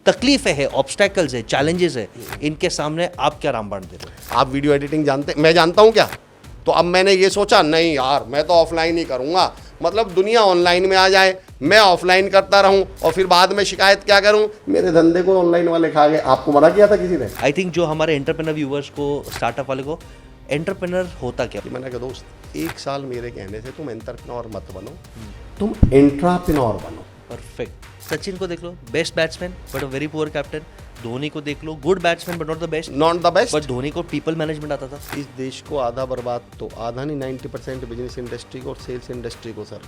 तकलीफें है, ऑब्स्टेकल्स है, चैलेंजेस है, इनके सामने आप क्या रामबाण दे रहे हो? आप वीडियो एडिटिंग जानते, मैं जानता हूँ क्या? तो अब मैंने ये सोचा नहीं यार, मैं तो ऑफलाइन ही करूँगा, मतलब दुनिया ऑनलाइन में आ जाए, मैं ऑफलाइन करता रहूं और फिर बाद में शिकायत क्या करूं, मेरे धंधे को ऑनलाइन वाले खा गए। आपको मना किया था किसी ने? आई थिंक जो हमारे एंटरप्रेन्योर व्यूवर्स को, स्टार्टअप वाले को, एंटरप्रेन्योर होता क्या? मैंने कहा दोस्त, एक साल मेरे कहने से तुम एंटरप्रेन्योर मत बनो, तुम इंट्राप्रेन्योर बनो। परफेक्ट। सचिन को देख लो, best batsman but a very poor captain. Dhoni को देख लो, good batsman but not the best, not the best, but Dhoni को पीपल मैनेजमेंट आता था। इस देश को आधा बर्बाद, तो आधा नहीं 90% बिजनेस इंडस्ट्री को और सेल्स इंडस्ट्री को सर,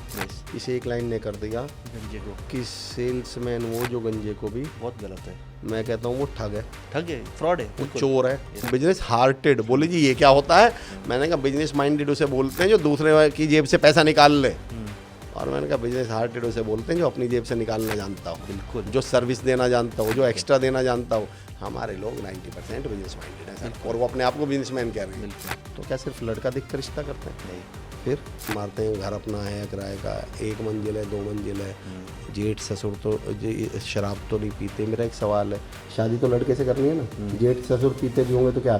इसे एक लाइन ने कर दिया गंजे को कि सेल्समैन वो जो गंजे को भी, बहुत गलत है। मैं कहता हूँ वो ठग है, ठग है, फ्रॉड है, वो चोर है। बिजनेस हार्टेड, बोले जी ये क्या होता है? मैंने कहा बिजनेस माइंडेड उसे बोलते हैं जो दूसरे की जेब से पैसा निकाल ले, और मैंने कहा बिजनेस हार्टेड उसे बोलते हैं जो अपनी जेब से निकालना जानता हो, बिल्कुल, जो सर्विस देना जानता हो, जो एक्स्ट्रा देना जानता हो। हमारे लोग 90% बिजनेस माइंडेड है सर, और वो अपने आप को बिजनेसमैन कह रहे हैं। तो क्या सिर्फ लड़का दिख कर रिश्ता करते हैं? नहीं, फिर मारते हैं। घर अपना है, किराए का 1 मंजिल है, 2 मंजिल है, जेठ ससुर तो शराब तो नहीं पीते। मेरा एक सवाल है, शादी तो लड़के से करनी है ना, जेठ ससुर पीते भी होंगे तो क्या?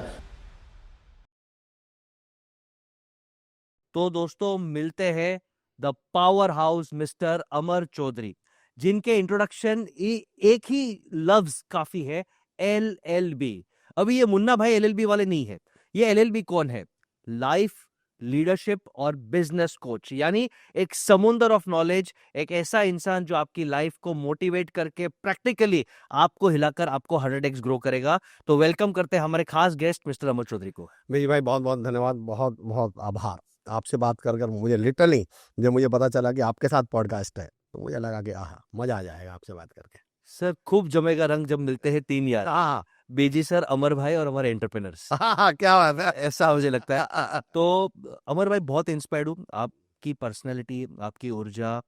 तो दोस्तों मिलते हैं द पावर हाउस मिस्टर अमर चौधरी, जिनके इंट्रोडक्शन एक ही लफ्ज काफी है, LLB। अभी ये मुन्ना भाई LLB वाले नहीं है। ये LLB कौन है? लाइफ, लीडरशिप और बिजनेस कोच, यानी एक समुंदर ऑफ नॉलेज, एक ऐसा इंसान जो आपकी लाइफ को मोटिवेट करके प्रैक्टिकली आपको हिलाकर आपको 100x ग्रो करेगा। तो वेलकम करते हैं हमारे खास गेस्ट मिस्टर अमर चौधरी को। मेरी भाई बहुत बहुत धन्यवाद, बहुत बहुत आभार। आपसे बात कर कर मुझे लिटरली, जब मुझे पता चला कि आपके साथ पॉडकास्ट है, तो मुझे लगा कि आहा, मजा आ जाएगा आपसे बात करके। सर खूब जमेगा रंग जब मिलते हैं 3 यार, हाँ बेजी सर, अमर भाई और हमारे एंटरप्रेनर्स। हाँ, क्या बात है। ऐसा मुझे लगता है। तो अमर भाई बहुत इंस्पायर्ड हूँ, आपकी पर्सनैलिटी, आपकी ऊर्जा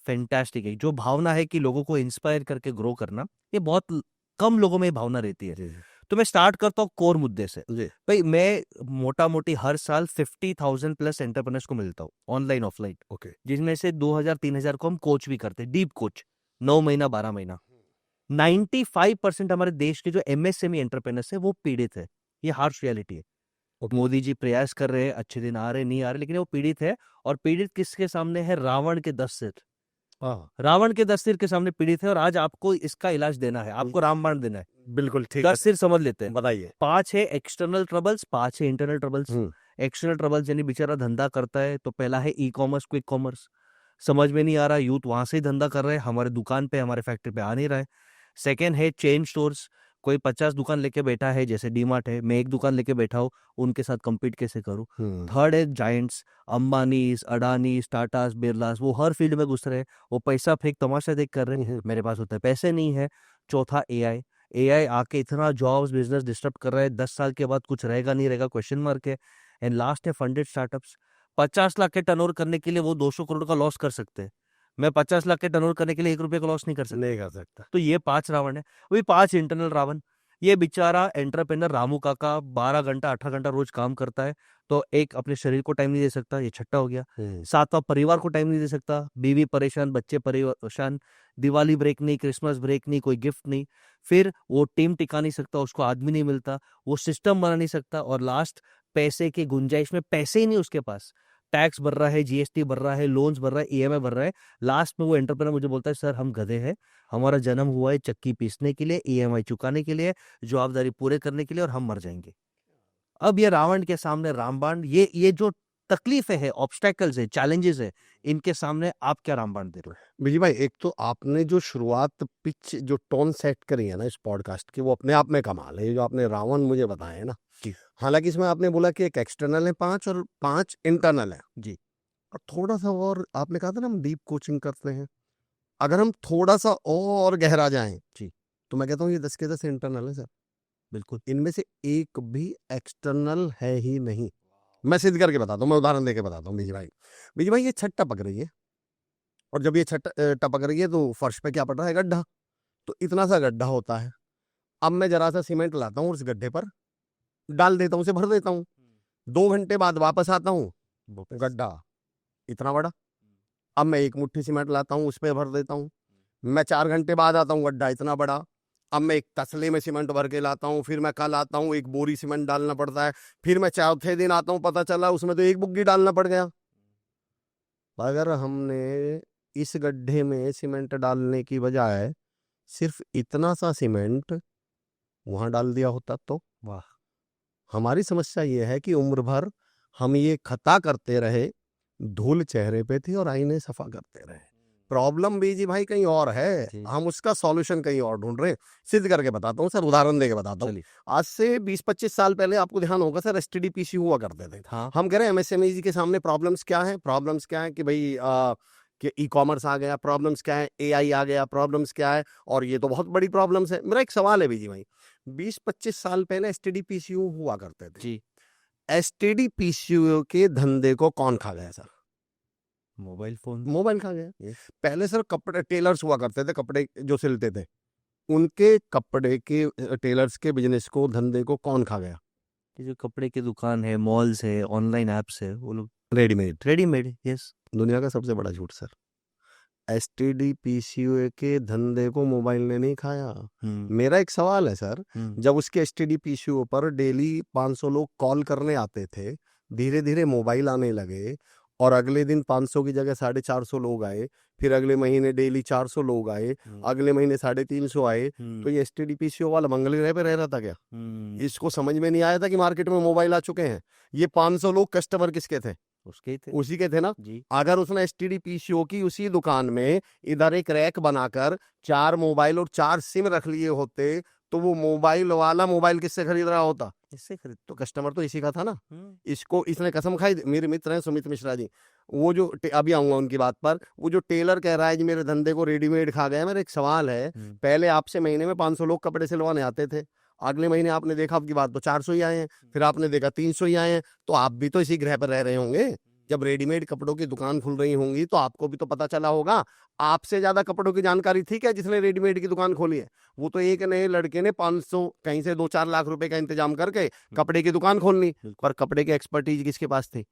फैंटास्टिक है। जो भावना है कि लोगों को इंस्पायर करके ग्रो करना, ये बहुत कम लोगों में ये भावना रहती है। तो मैं स्टार्ट करता हूँ कोर मुद्दे से। जी भाई मैं मोटा मोटी हर साल 50,000 प्लस एंटरप्रेनर्स को मिलता हूँ, ऑनलाइन ऑफलाइन, ओके, जिसमें से 2,000-3,000 को हम कोच भी करते हैं, डीप कोच, 9 महीना 12 महीना। 95% हमारे देश के जो MSME एंटरप्रेनर्स है वो पीड़ित है। ये हार्श रियलिटी है। मोदी जी प्रयास कर रहे हैं, अच्छे दिन आ रहे नहीं आ रहे, लेकिन वो पीड़ित है। और पीड़ित किसके सामने है? रावण के 10 सिर। हाँ रावण के 10 सिर के सामने पीड़ित है, और आज आपको इसका इलाज देना है, आपको रामबाण देना है। बिल्कुल ठीक है, 10 सिर समझ लेते हैं। बताइए। 5 है एक्सटर्नल ट्रबल्स, 5 है इंटरनल ट्रबल्स। एक्सटर्नल ट्रबल्स यानी बेचारा धंधा करता है, तो पहला है ई कॉमर्स, क्विक कॉमर्स, समझ में नहीं आ रहा, यूथ वहां से ही धंधा कर रहे हैं, हमारे दुकान पे, हमारे फैक्ट्री पे आ नहीं रहा है। सेकेंड है चेन स्टोर्स, कोई 50 दुकान लेके बैठा है, जैसे डीमार्ट है, मैं एक दुकान लेके बैठा हूँ, उनके साथ compete कैसे करूँ। थर्ड है जाइंट्स, अंबानीज, अडानीज, टाटास, बिरलास, वो हर फील्ड में घुस रहे हैं, वो पैसा फेंक तमाशा देख कर रहे हैं, मेरे पास उतने पैसे नहीं है। चौथा AI आके इतना जॉब्स बिजनेस डिस्टर्ब कर रहा है, 10 साल के बाद कुछ रहेगा नहीं रहेगा, क्वेश्चन मार्क है। एंड लास्ट है फंडेड स्टार्टअप्स। 50 लाख के टर्नओवर करने के लिए वो 200 करोड़ का लॉस कर सकते हैं, मैं 50 लाख के टर्नओवर करने के लिए 1 रुपए का लॉस नहीं कर सकता। नहीं कर सकता। तो ये 5 रावण है। वही 5 इंटरनल रावण। ये बेचारा एंटरप्रेनर रामू काका 12 घंटा 18 घंटा रोज काम करता है, तो एक अपने शरीर को टाइम नहीं दे सकता, ये छठा हो गया। सातवां परिवार को टाइम नहीं दे सकता, बीवी परेशान, बच्चे परेशान, दिवाली ब्रेक नहीं, क्रिसमस ब्रेक नहीं, कोई गिफ्ट नहीं। फिर वो टीम टिका नहीं सकता, उसको आदमी नहीं मिलता, वो सिस्टम बना नहीं सकता, और लास्ट पैसे की गुंजाइश में पैसे ही नहीं उसके पास। टैक्स भर रहा है, GST भर रहा है, लोन्स भर रहा है, EMI भर रहा है। लास्ट में वो एंटरप्रेनर मुझे बोलता है, सर हम गधे हैं, हमारा जन्म हुआ है चक्की पीसने के लिए, EMI चुकाने के लिए, जवाबदारी पूरे करने के लिए, और हम मर जाएंगे। अब ये रावण के सामने रामबाण, ये जो तकलीफें है, ऑब्स्टेकल्स है, चैलेंजेस है, इनके सामने आप क्या रामबाण दे रहे हो? विजय भाई, एक तो आपने जो शुरुआत, पिच, जो टोन सेट करी है ना इस पॉडकास्ट की, वो अपने आप में कमाल है। ये जो आपने रावण मुझे बताए ना, हालांकि इसमें आपने बोला कि एक एक्सटर्नल है 5 और 5 इंटरनल है जी, और थोड़ा सा और आपने कहा था ना हम डीप कोचिंग करते हैं, अगर हम थोड़ा सा और गहरा जाएं जी, तो मैं कहता हूँ ये 10 के 10 इंटरनल है सर। बिल्कुल। इनमें से एक भी एक्सटर्नल है ही नहीं। मैं सिद्ध करके बताता हूँ, मैं उदाहरण देके बताता हूँ। बीजी भाई ये छत टपक रही है, और जब ये छत टपक रही है तो फर्श पे क्या पड़ रहा है? गड्ढा। तो इतना सा गड्ढा होता है। अब मैं जरा सा सीमेंट लाता हूँ, उस गड्ढे पर डाल देता हूँ, उसे भर देता हूँ। 2 घंटे बाद वापस आता हूँ, गड्ढा इतना बड़ा। अब मैं एक मुट्ठी सीमेंट लाता हूँ, उस पर भर देता हूँ। मैं 4 घंटे बाद आता हूँ, गड्ढा इतना बड़ा। अब मैं एक तसले में सीमेंट भर के लाता हूँ, फिर मैं कल आता हूँ, एक बोरी सीमेंट डालना पड़ता है, फिर मैं चौथे दिन आता हूँ, पता चला उसमें तो एक बुग्गी डालना पड़ गया। अगर हमने इस गड्ढे में सीमेंट डालने की बजाय सिर्फ इतना सा सीमेंट वहां डाल दिया होता तो वाह। हमारी समस्या ये है कि उम्र भर हम ये खता करते रहे, धूल चेहरे पे थी और आईने सफा करते रहे। प्रॉब्लम बीजी भाई कहीं और है, जी। हम उसका सॉल्यूशन कहीं और ढूंढ रहे हैं। सिद्ध करके बताता हूँ सर, उदाहरण देके बताता हूँ। चलिए। आज से 20-25 साल पहले आपको ध्यान होगा सर, एसटीडी पीसी हुआ करते थे। हाँ। हम कह रहे हैं एमएसएमई के सामने प्रॉब्लम्स क्या है? प्रॉब्लम्स क्या है कि भाई कि ई कॉमर्स आ गया, प्रॉब्लम्स क्या है, एआई आ गया, प्रॉब्लम्स क्या है, और ये तो बहुत बड़ी प्रॉब्लम्स है। मेरा एक सवाल है बीजी भाई, 20-25 साल पहले एसटीडी पीसीयू हुआ करते थे, जी। एसटीडी पीसीयू के धंधे को कौन खा गया सर? Mobile phone. मोबाइल खा गया। Yes. पहले सर कपड़े टेलर्स हुआ करते थे, कपड़े जो सिलते थे, उनके कपड़े के टेलर्स के बिजनेस को, धंधे को कौन खा गया? ये जो कपड़े की दुकान है, मॉल्स है, ऑनलाइन एप्स है, वो लोग रेडीमेड। रेडीमेड। यस। दुनिया का सबसे बड़ा झूठ सर, एसटीडी पीसीयू के धंधे को मोबाइल ने नहीं खाया। मेरा एक सवाल है सर, जब उसके एसटीडी पीसीयू पर डेली 500 लोग कॉल करने आते थे, धीरे धीरे मोबाइल आने लगे और अगले दिन 500 की जगह 450 लोग आए, फिर अगले महीने डेली 400 लोग आए, अगले महीने 350 आए, तो ये एसटीडी पीसीयू वाला मंगल ग्रह पे रह रहा था क्या? इसको समझ में नहीं आया था कि मार्केट में मोबाइल आ चुके हैं। ये 500 लोग कस्टमर किसके थे? उसके ही थे। उसी के थे ना जी। अगर उसने एसटीडी पीसीओ की उसी दुकान में इधर एक रैक बनाकर 4 मोबाइल और 4 सिम रख लिए होते, तो वो मोबाइल वाला मोबाइल किससे खरीद रहा होता? इससे खरीद। तो कस्टमर तो इसी का था ना। इसको इसने कसम खाई। मेरे मित्र हैं सुमित मिश्रा जी, वो जो अभी आऊंगा उनकी बात पर, वो जो टेलर कह रहा है जी मेरे धंधे को रेडीमेड खा गया। मेरा एक सवाल है, पहले आपसे महीने में 500 लोग कपड़े सिलवाने आते थे, अगले महीने आपने देखा आपकी बात तो 400 ही आए हैं, फिर आपने देखा 300 ही आए हैं, तो आप भी तो इसी ग्रह पर रह रहे होंगे। जब रेडीमेड कपड़ों की दुकान खुल रही होंगी तो आपको भी तो पता चला होगा। आपसे ज्यादा कपड़ों की जानकारी थी क्या जिसने रेडीमेड की दुकान खोली है? वो तो एक नए लड़के ने 500 कहीं से 2-4 लाख रुपए का इंतजाम करके कपड़े की दुकान खोल ली, पर कपड़े की एक्सपर्टीज किसके पास थी?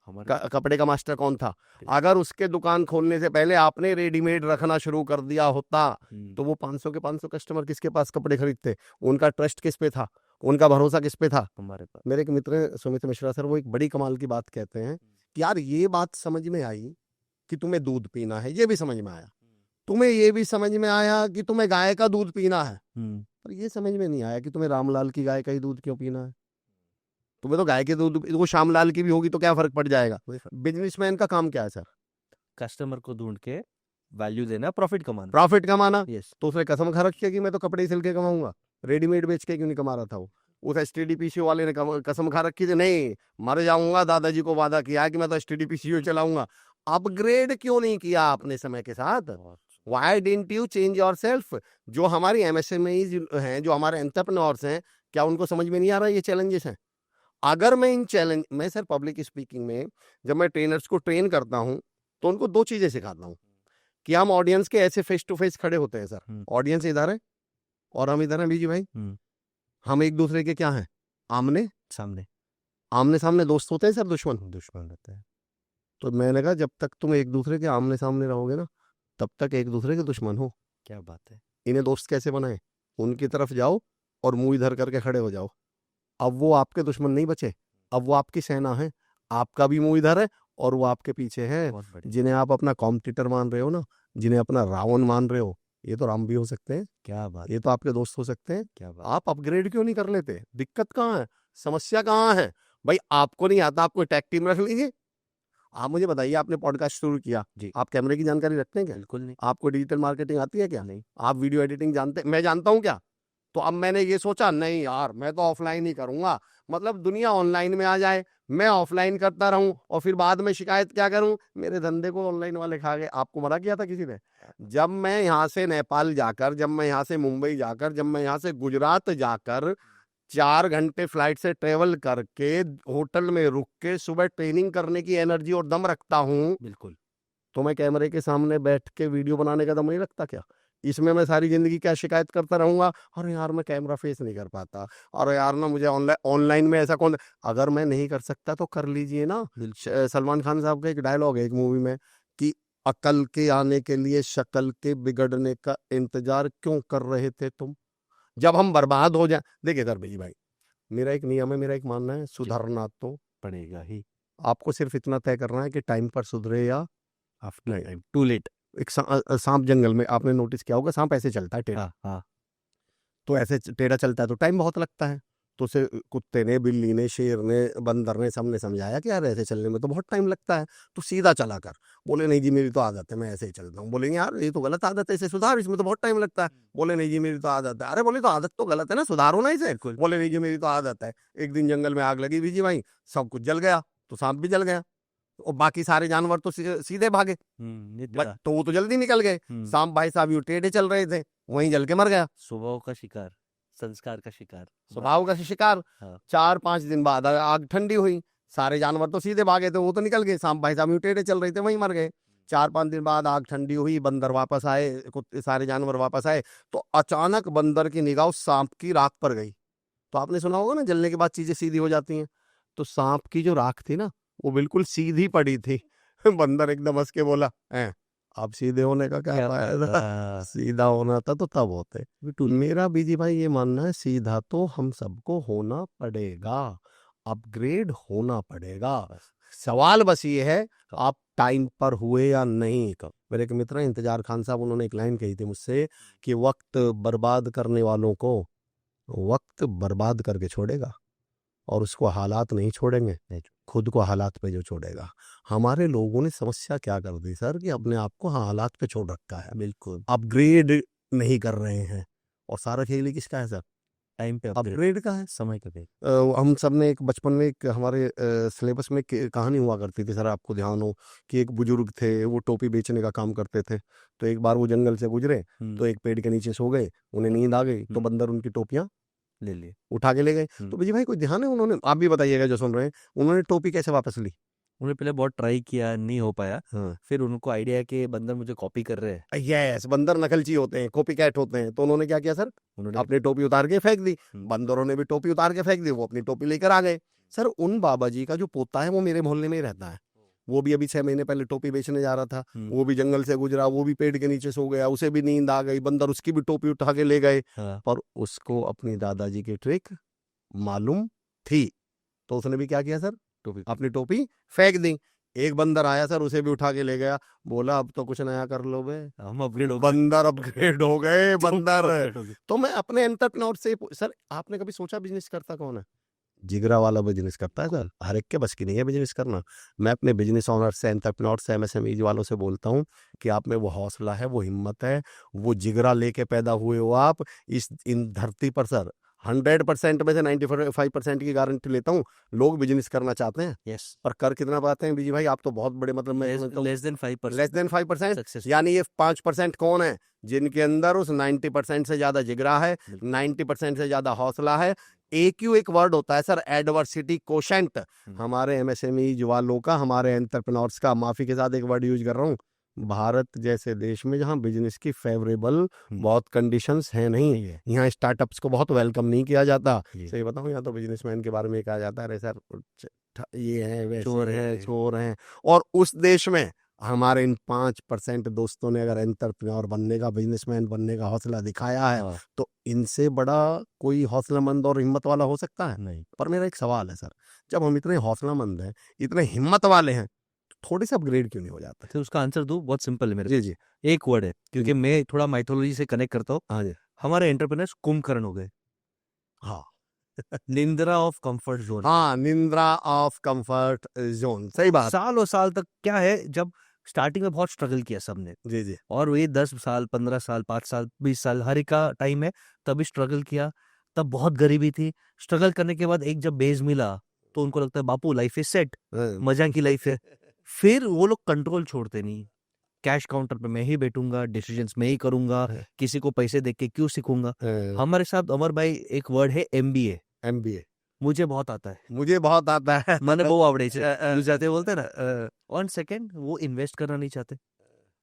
कपड़े का मास्टर कौन था? अगर उसके दुकान खोलने से पहले आपने रेडीमेड रखना शुरू कर दिया होता, तो वो 500 के 500 कस्टमर किसके पास कपड़े खरीदते? उनका ट्रस्ट किस पे था? उनका भरोसा किस पे था? हमारे पास। मेरे एक मित्र हैं सुमित मिश्रा सर, वो एक बड़ी कमाल की बात कहते हैं कि यार ये बात समझ में आई कि तुम्हें दूध पीना है, ये भी समझ में आया, तुम्हें ये भी समझ में आया कि तुम्हें गाय का दूध पीना है, पर ये समझ में नहीं आया कि तुम्हें रामलाल की गाय का ही दूध क्यों पीना है। तुम्हें तो गाय के दूध, वो श्यामलाल की भी होगी तो क्या फर्क पड़ जाएगा? बिजनेसमैन का काम क्या है सर? कस्टमर को ढूंढ के वैल्यू देना, प्रॉफिट कमाना। प्रॉफिट कमाना। यस। तो उसने कसम खा रखी है कि मैं तो कपड़े ही सिल के कमाऊंगा, रेडीमेड बेच के क्यों नहीं कमा रहा था वो? उस एसटीडी पीसीओ वाले ने कसम खा रखी थी, नहीं मर जाऊंगा, दादाजी को वादा किया कि मैं तो एसटीडी पीसीओ चलाऊंगा। अपग्रेड क्यों नहीं किया आपने समय के साथ? Why didn't you change yourself? जो हमारी एमएसएमईज हैं, जो हमारे एंटरप्रेन्योर्स हैं, क्या उनको समझ में नहीं आ रहा ये चैलेंजेस हैं? अगर मैं इन चैलेंज, मैं सर पब्लिक स्पीकिंग में जब मैं ट्रेनर्स को ट्रेन करता हूं तो उनको 2 चीजें सिखाता हूं कि हम ऑडियंस के ऐसे फेस टू फेस खड़े होते हैं सर। ऑडियंस इधर है और हम इधर हैं बीजी भाई। हम एक दूसरे के क्या हैं? आमने सामने। आमने सामने दोस्त होते हैं सर, दुश्मन रहता है। तो मैंने कहा जब तक तुम एक दूसरे के आमने सामने रहोगे ना, तब तक एक दूसरे के दुश्मन हो। क्या बात है। इन्हें दोस्त कैसे बनाए? उनकी तरफ जाओ और मुंह इधर करके खड़े हो जाओ। अब वो आपके दुश्मन नहीं बचे, अब वो आपकी सेना है। आपका भी मुंह इधर है और वो आपके पीछे है। जिन्हें आप अपना कॉम्पिटिटर मान रहे हो ना, जिन्हें अपना रावण मान रहे हो, ये तो राम भी हो सकते हैं। क्या बात। ये तो आपके दोस्त हो सकते हैं। क्या बात। आप अपग्रेड क्यों नहीं कर लेते? दिक्कत कहाँ है? समस्या कहाँ है? भाई आपको नहीं आता, आपको टैग टीम रख लीजिए। आप मुझे बताइए, आपने पॉडकास्ट शुरू किया जी, आप कैमरे की जानकारी रखते हैं क्या? बिल्कुल नहीं। आपको डिजिटल मार्केटिंग आती है क्या? नहीं। आप वीडियो एडिटिंग जानते? मैं जानता हूँ क्या? तो अब मैंने ये सोचा नहीं यार मैं तो ऑफलाइन ही करूंगा, मतलब दुनिया ऑनलाइन में आ जाए, मैं ऑफलाइन करता रहूं और फिर बाद में शिकायत क्या करूं, मेरे धंधे को ऑनलाइन वाले खा गए। आपको मना किया था किसी ने? जब मैं यहाँ से नेपाल जाकर, जब मैं यहाँ से मुंबई जाकर, जब मैं यहाँ से गुजरात जाकर 4 घंटे फ्लाइट से ट्रेवल करके होटल में रुक के सुबह ट्रेनिंग करने की एनर्जी और दम रखता हूँ, बिल्कुल, तो मैं कैमरे के सामने बैठ के वीडियो बनाने का दम नहीं रखता क्या? इसमें मैं सारी जिंदगी क्या शिकायत करता रहूंगा, अरे यार मैं कैमरा फेस नहीं कर पाता, अरे यार ना मुझे ऑनलाइन में ऐसा कौन। अगर मैं नहीं कर सकता तो कर लीजिए ना। सलमान खान साहब का एक डायलॉग है एक मूवी में कि अकल के आने के लिए शक्ल के बिगड़ने का इंतजार क्यों कर रहे थे तुम? जब हम बर्बाद हो जाए, देखिए सर बिजी भाई, मेरा एक नियम है, मेरा एक मानना है, सुधरना तो पड़ेगा ही। आपको सिर्फ इतना तय करना है कि टाइम पर सुधरे या आफ्टर नहीं। Time to late. एक सांप जंगल में आपने नोटिस किया होगा, सांप ऐसे चलता है टेढ़ा, हाँ हाँ। तो ऐसे टेढ़ा चलता है तो टाइम बहुत लगता है। तो उसे कुत्ते ने, बिल्ली ने, शेर ने, बंदर ने, सबने समझाया कि यार ऐसे चलने में तो बहुत टाइम लगता है, तो सीधा चला कर। बोले नहीं जी मेरी तो आदत है, मैं ऐसे ही चलता हूँ। बोलेंगे यार ये तो गलत आदत है, इसे सुधार, इसमें तो बहुत टाइम लगता है। बोले नहीं जी मेरी तो आदत है। अरे बोले तो आदत तो गलत है ना, सुधारो ना इसे। बोले नहीं जी मेरी तो आदत है। एक दिन जंगल में आग लगी बीजी भाई, सब कुछ जल गया, तो सांप भी जल गया, और बाकी सारे जानवर तो सीधे भागे, ये तेरा तो वो तो जल्दी निकल गए। सांप भाई साहब यूं टेढ़े चल रहे थे, वहीं जल के मर गया। स्वभाव का शिकार, संस्कार का शिकार। स्वभाव का शिकार। हाँ। 4-5 दिन बाद आग ठंडी हुई, सारे जानवर तो सीधे भागे थे, वो तो निकल गए, सांप भाई साहब यूं टेढ़े चल रहे थे, वहीं मर गए। 4-5 दिन बाद आग ठंडी हुई, बंदर वापस आए, कुत्ते सारे जानवर वापस आए, तो अचानक बंदर की निगाह उस सांप की राख पर गई। तो आपने सुना होगा ना, जलने के बाद चीजें सीधी हो जाती हैं, तो सांप की जो राख थी ना, वो बिल्कुल सीधी पड़ी थी। बंदर एकदम हंस के बोला, हैं अब सीधे होने का क्या फायदा, सीधा होना था तो तब होते। मेरा बीजी भाई ये मानना है, सीधा तो हम सबको होना पड़ेगा, अपग्रेड होना पड़ेगा। सवाल बस ये है आप टाइम पर हुए या नहीं। मेरे एक मित्र हैं इंतजार खान साहब, उन्होंने एक लाइन कही थी मुझसे कि वक्त बर्बाद करने वालों को वक्त बर्बाद करके छोड़ेगा, और उसको हालात नहीं छोड़ेंगे, खुद को हालात पे जो छोड़ेगा। हमारे लोगों ने समस्या क्या कर दी सर, कि अपने आप को हालात पे छोड़ रखा है, बिल्कुल अपग्रेड नहीं कर रहे हैं। और सारा खेल ही किसका है सर, टाइम पे अपग्रेड का है। समय का दे। हम सब ने एक बचपन में एक हमारे सिलेबस में एक कहानी हुआ करती थी सर, आपको ध्यान हो, कि एक बुजुर्ग थे, वो टोपी बेचने का काम करते थे। तो एक बार वो जंगल से गुजरे, तो एक पेड़ के नीचे सो गए, उन्हें नींद आ गई, तो बंदर उनकी टोपियां ले लिए, उठा के ले गए। तो विजय भाई कोई ध्यान है, उन्होंने, आप भी बताइएगा जो सुन रहे हैं, उन्होंने टोपी कैसे वापस ली? उन्होंने पहले बहुत ट्राई किया, नहीं हो पाया। हाँ, फिर उनको आइडिया है कि बंदर मुझे कॉपी कर रहे हैं। यस, बंदर नकलची होते हैं, कॉपी कैट होते हैं। तो उन्होंने क्या किया सर, उन्होंने अपनी टोपी उतार के फेंक दी, बंदरों ने भी टोपी उतार के फेंक दी, वो अपनी टोपी लेकर आ गए। सर उन बाबा जी का जो पोता है वो मेरे मोहल्ले में ही रहता है, वो भी अभी 6 महीने पहले टोपी बेचने जा रहा था, वो भी जंगल से गुजरा, वो भी पेड़ के नीचे सो गया, उसे भी नींद आ गई, बंदर उसकी भी टोपी उठा के ले गए। पर उसको अपनी दादाजी की ट्रिक मालूम थी, तो उसने भी क्या किया सर, अपनी टोपी फेंक दी। एक बंदर आया सर, उसे भी उठा के ले गया, बोला अब तो कुछ नया कर लो बे, हम अपग्रेड हो बंदर अपग्रेड हो गए, बंदर। गए। तो मैं अपने एंटरप्रेन्योर से सर, आपने कभी सोचा बिजनेस करता कौन है? जिगरा वाला बिजनेस करता है सर, हर एक के बस की नहीं है बिजनेस करना। मैं अपने बिजनेस ओनर से, एंटरप्रेन्योर से, एमएसएमई वालों से बोलता हूँ कि आप में वो हौसला है, वो हिम्मत है, वो जिगरा लेके पैदा हुए हो आप इस इन धरती पर सर। 100% में से 95% की गारंटी लेता हूँ, लोग बिजनेस करना चाहते हैं, यस, पर कर कितना पाते हैं बीजी भाई, आप तो बहुत बड़े, मतलब मैं समझता हूँ less than 5%। Less than 5%। Success. यानी ये 5% कौन है, जिनके अंदर उस 90% से ज्यादा जिगरा है, 90% से ज्यादा हौसला है। AQ एक वर्ड होता है सर, एडवर्सिटी कोशेंट। हमारे एमएसएमई वालों का, हमारे एंटरप्रेन्योर्स का, माफी के साथ एक वर्ड यूज कर रहा हूँ, भारत जैसे देश में जहां बिजनेस की फेवरेबल बहुत कंडीशंस हैं नहीं, यहाँ स्टार्टअप्स को बहुत वेलकम नहीं किया जाता। सही बताऊं, यहाँ तो बिजनेसमैन के बारे में कहा जाता है, अरे सर ये है, वैसे चोर है, चोर हैं। और उस देश में हमारे इन 5% दोस्तों ने अगर एंटरप्रेन्योर बनने का, बिजनेसमैन बनने का हौसला दिखाया है, तो इनसे बड़ा कोई हौसलामंद और हिम्मत वाला हो सकता है? नहीं। पर मेरा एक सवाल है सर, जब हम इतने हौसलामंद हैं, इतने हिम्मत वाले हैं, तो थोड़े से अपग्रेड क्यों नहीं हो जाता? तो उसका आंसर दूं, बहुत सिंपल है मेरे। जी जी, एक वर्ड है, क्योंकि मैं थोड़ा माइथोलॉजी से कनेक्ट करता हूँ। हाँ जी, हमारे एंटरप्रेन्योर्स कुंभकर्ण हो गए। हाँ निंद्रा ऑफ कंफर्ट जोन। हाँ, निंद्रा ऑफ कंफर्ट जोन, सही बात। साल और साल तक क्या है, जब स्टार्टिंग में बहुत स्ट्रगल किया सबने, जी जी, और ये 10 साल, 15 साल, 5 साल, 20 साल, हर एक का टाइम है, तभी स्ट्रगल किया। तब बहुत गरीबी थी। स्ट्रगल करने के बाद एक जब बेस मिला, तो उनको लगता है बापू लाइफ इज सेट, मजा की लाइफ है। फिर वो लोग कंट्रोल छोड़ते नहीं। कैश काउंटर पे मैं ही बैठूंगा, डिसीजंस मैं ही करूंगा, किसी को पैसे देख के क्यों सीखूंगा। हमारे साथ अमर भाई, एक वर्ड है MBA। MBA मुझे बहुत आता है, मुझे बहुत आता है। मैंने वो आवड़े जाते बोलते हैं ना। ऑन सेकेंड वो इन्वेस्ट करना नहीं चाहते।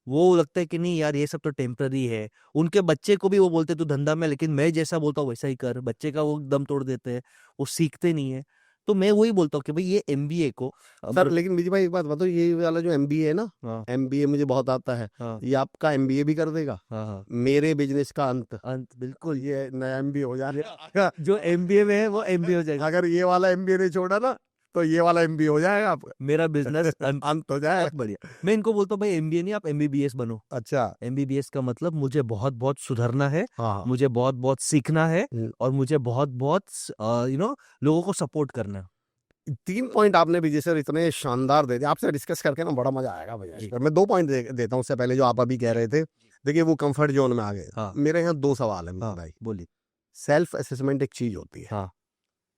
वो लगता है कि नहीं यार, ये सब तो टेम्पररी है। उनके बच्चे को भी वो बोलते तू धंधा में, लेकिन मैं जैसा बोलता हूँ वैसा ही कर। बच्चे का वो दम तोड़ देते हैं, वो सीखते नहीं है। तो मैं वही बोलता हूँ कि भाई ये एमबीए को सर लेकिन विजय भाई एक बात बताओ, ये वाला जो एमबीए है ना, हाँ एमबीए मुझे बहुत आता है, हाँ ये आपका एमबीए भी कर देगा, हाँ हाँ मेरे बिजनेस का अंत। अंत बिल्कुल। ये नया एमबीए हो जाएगा। जो एमबीए में है वो एमबीए हो जाएगा, अगर ये वाला एमबीए नहीं छोड़ा ना तो ये वाला एमबीए हो जाएगा आपका। मेरा बिजनेस अंत। अंत हो बहुत जाएगा। बढ़िया। मैं इनको बोलता हूँ भाई एमबीए नहीं, आप एमबीबीएस बनो। अच्छा। एमबीबीएस का मतलब मुझे बहुत बहुत सुधरना है, हाँ मुझे बहुत बहुत सीखना है, हम्म। और मुझे बहुत बहुत लोगों को सपोर्ट करना है। 3 पॉइंट आपने विजय सर इतने शानदार दे दिए, आपसे डिस्कस करके ना बड़ा मजा आएगा भैया। जी। मैं 2 पॉइंट देता हूँ उससे पहले जो आप अभी कह रहे थे। देखिए वो कंफर्ट जोन में आ गए। हाँ मेरे यहाँ 2 सवाल है हाँ भाई। बोलिए। सेल्फ असेसमेंट एक चीज होती है। हाँ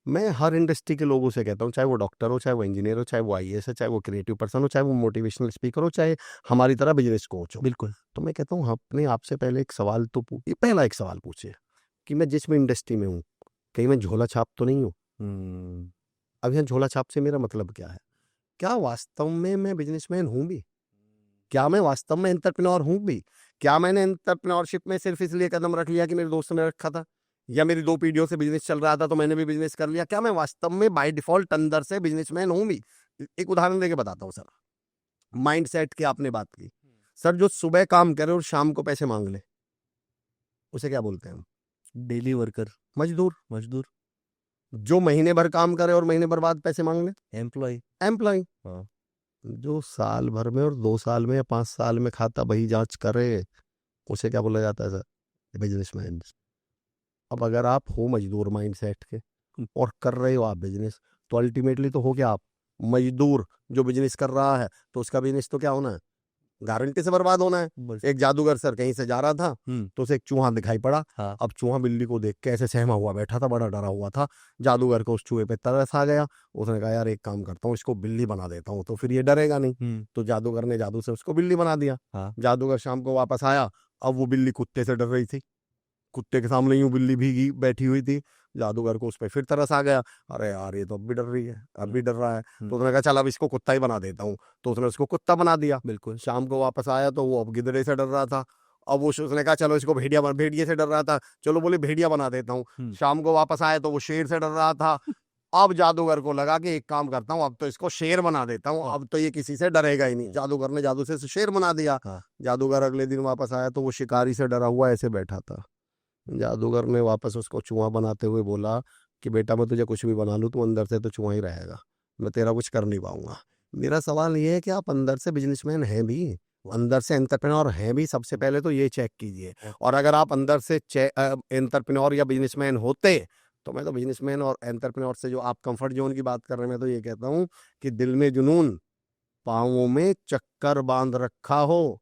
मैं हर इंडस्ट्री के लोगों से कहता हूँ, चाहे वो डॉक्टर हो, चाहे वो इंजीनियर हो, चाहे वो आईएएस है, चाहे वो क्रिएटिव पर्सन हो, चाहे वो मोटिवेशनल स्पीकर हो, चाहे हमारी तरह बिजनेस कोच हो, बिल्कुल। तो मैं कहता हूँ अपने आप से पहले एक सवाल तो पहला एक सवाल पूछिए कि मैं जिस भी इंडस्ट्री में हूँ कहीं मैं झोला छाप तो नहीं हूँ। हम्म, अब यहाँ झोला छाप से मेरा मतलब क्या है? क्या वास्तव में मैं बिजनेसमैन हूँ भी? क्या मैं वास्तव में एंटरप्रेन्योर हूँ भी? क्या मैंने एंटरप्रेन्योरशिप में सिर्फ इसलिए कदम रख लिया कि मेरे दोस्त ने रखा था, या मेरी 2 पीढ़ियों से बिजनेस चल रहा था तो मैंने भी बिजनेस कर लिया? क्या मैं वास्तव में बाय डिफॉल्ट अंदर से बिजनेसमैन हूँ भी? एक उदाहरण देके बताता हूँ सर। माइंडसेट की आपने बात की। सर जो सुबह काम करे और शाम को पैसे मांग ले, उसे क्या बोलते हैं हम? डेली वर्कर, मजदूर। मजदूर, जो महीने भर काम करे और महीने भर बाद पैसे मांग ले, एम्प्लॉय। एम्प्लॉय। हाँ जो साल भर में और 2 साल में या 5 साल में खाता बही जांच करे, उसे क्या बोला जाता है सर? बिजनेसमैन। अब अगर आप हो मजदूर माइंडसेट के और कर रहे हो आप बिजनेस, तो अल्टीमेटली तो हो क्या आप? मजदूर जो बिजनेस कर रहा है, तो उसका बिजनेस तो क्या होना है? गारंटी से बर्बाद होना है। बस। एक जादूगर सर कहीं से जा रहा था, तो उसे एक चूहा दिखाई पड़ा। हाँ अब चूहा बिल्ली को देख के ऐसे सहमा हुआ बैठा था, बड़ा डरा हुआ था। जादूगर को उस चूहे पे तरस आ गया। उसने कहा यार एक काम करता हूँ, इसको बिल्ली बना देता हूँ तो फिर ये डरेगा नहीं। तो जादूगर ने जादू से उसको बिल्ली बना दिया। हाँ जादूगर शाम को वापस आया, अब वो बिल्ली कुत्ते से डर रही थी। कुत्ते के सामने यूं बिल्ली भीगी बैठी हुई थी। जादूगर को उस पर फिर तरस आ गया, अरे यार ये तो अब भी डर रही है, अब भी डर रहा है। तो उसने कहा चल अब इसको कुत्ता ही बना देता हूँ, तो उसने उसको कुत्ता बना दिया। बिल्कुल। शाम को वापस आया तो वो अब गिदड़े से डर रहा था। अब वो उसने कहा चलो इसको भेड़िए से डर रहा था, चलो बोले भेड़िया बना देता हूँ। शाम को वापस आया तो वो शेर से डर रहा था। अब जादूगर को लगा कि एक काम करता हूँ, अब तो इसको शेर बना देता हूँ, अब तो ये किसी से डरेगा ही नहीं। जादूगर ने जादू से शेर बना दिया। जादूगर अगले दिन वापस आया तो वो शिकारी से डरा हुआ ऐसे बैठा था। जादूगर ने वापस उसको चूहा बनाते हुए बोला कि बेटा मैं तुझे कुछ भी बना लूं, तू अंदर से तो चूहा ही रहेगा, मैं तेरा कुछ कर नहीं पाऊंगा। मेरा सवाल ये है कि आप अंदर से बिजनेसमैन हैं भी, अंदर से एंटरप्रेन्योर हैं भी, सबसे पहले तो ये चेक कीजिए। और अगर आप अंदर से एंटरप्रेन्योर या बिजनेसमैन होते, तो मैं तो बिजनेसमैन और एंटरप्रेन्योर से जो आप कंफर्ट जोन की बात कर रहे हैं, मैं तो ये कहता हूँ कि दिल में जुनून, पाँवों में चक्कर बांध रखा हो।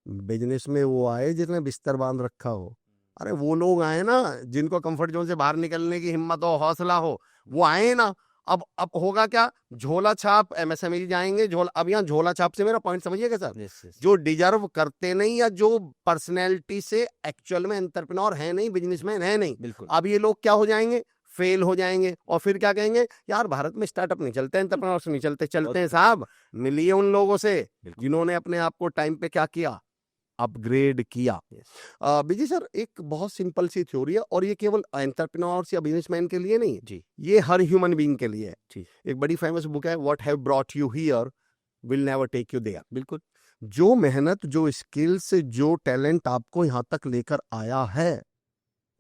बिजनेस में वो आए जिसने बिस्तर बांध रखा हो। अरे वो लोग आए ना जिनको कंफर्ट जोन से बाहर निकलने की हिम्मत हो, हौसला हो, वो आए ना। अब होगा क्या? झोला छाप एमएसएमई जाएंगे। अब यहाँ झोला छाप से मेरा पॉइंट समझिएगा सर। जो डिजर्व करते नहीं या जो पर्सनैलिटी से एक्चुअल में एंटरप्रेन्योर है नहीं, बिजनेसमैन है नहीं, बिल्कुल। अब ये लोग क्या हो जाएंगे? फेल हो जाएंगे। और फिर क्या कहेंगे? यार भारत में स्टार्टअप नहीं चलते, एंटरप्रेन्योर्स नहीं चलते। चलते हैं साहब, मिलिए उन लोगों से जिन्होंने अपने आप को टाइम पे क्या किया? अपग्रेड किया। विजय सर एक बहुत सिंपल सी थ्योरी है, और ये केवल एंटरप्रेन्योर्स या बिजनेसमैन के लिए नहीं जी। ये हर ह्यूमन बीइंग के लिए है। जी। एक बड़ी फेमस बुक है, what have brought you here will never take you there. बिल्कुल। जो मेहनत, जो स्किल्स, जो टैलेंट आपको यहाँ तक लेकर आया है,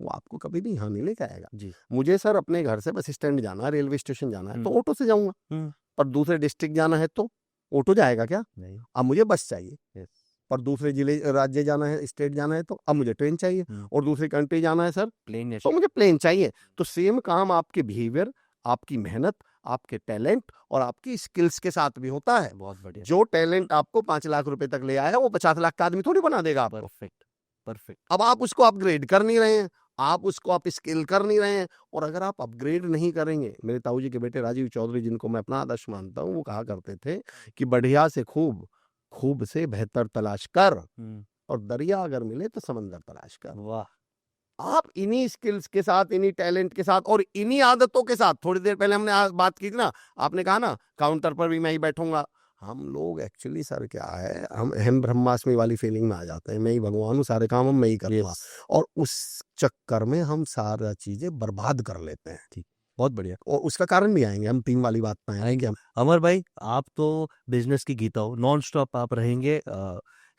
वो आपको कभी भी यहाँ नहीं लेकर आएगा। जी। मुझे सर अपने घर से बस स्टैंड जाना है, रेलवे स्टेशन जाना है, तो ऑटो से जाऊंगा। पर दूसरे डिस्ट्रिक्ट जाना है तो ऑटो जाएगा क्या? नहीं। अब मुझे बस चाहिए। पर दूसरे जिले राज्य जाना है, स्टेट जाना है, तो अब मुझे ट्रेन चाहिए। और दूसरी कंट्री जाना है सर, प्लेन, तो मुझे प्लेन चाहिए। तो सेम काम आपके बिहेवियर, आपकी मेहनत, आपके टैलेंट और आपकी स्किल्स के साथ भी होता है। बहुत बढ़िया। जो टैलेंट आपको 5 लाख रुपए तक ले आया, वो 50 लाख का आदमी थोड़ी बना देगा आपको। Perfect, perfect. अब आप उसको अपग्रेड कर नहीं रहे हैं, आप उसको आप स्किल कर नहीं रहे हैं। और अगर आप अपग्रेड नहीं करेंगे, मेरे ताऊ जी के बेटे राजीव चौधरी, जिनको मैं अपना आदर्श मानता हूँ, वो कहा करते थे कि बढ़िया से खूब, खूब से बेहतर तलाश कर, और दरिया अगर मिले तो समंदर तलाश कर। वाह। आप इन्हीं स्किल्स के साथ, इन्हीं टैलेंट के साथ और इन्हीं आदतों के साथ, थोड़ी देर पहले हमने बात की थी ना, आपने कहा ना काउंटर पर भी मैं ही बैठूंगा। हम लोग एक्चुअली सर क्या है, हम ब्रह्मास्मि वाली फीलिंग में आ जाते हैं, मैं ही भगवान हूँ, सारे काम हम मैं ही करूंगा। और उस चक्कर में हम सारा चीजें बर्बाद कर लेते हैं। बहुत बढ़िया। और उसका कारण भी आएंगे, हम टीम वाली बात पे आएंगे हम। अमर भाई, आप तो बिजनेस की गीता हो, नॉन स्टॉप आप रहेंगे।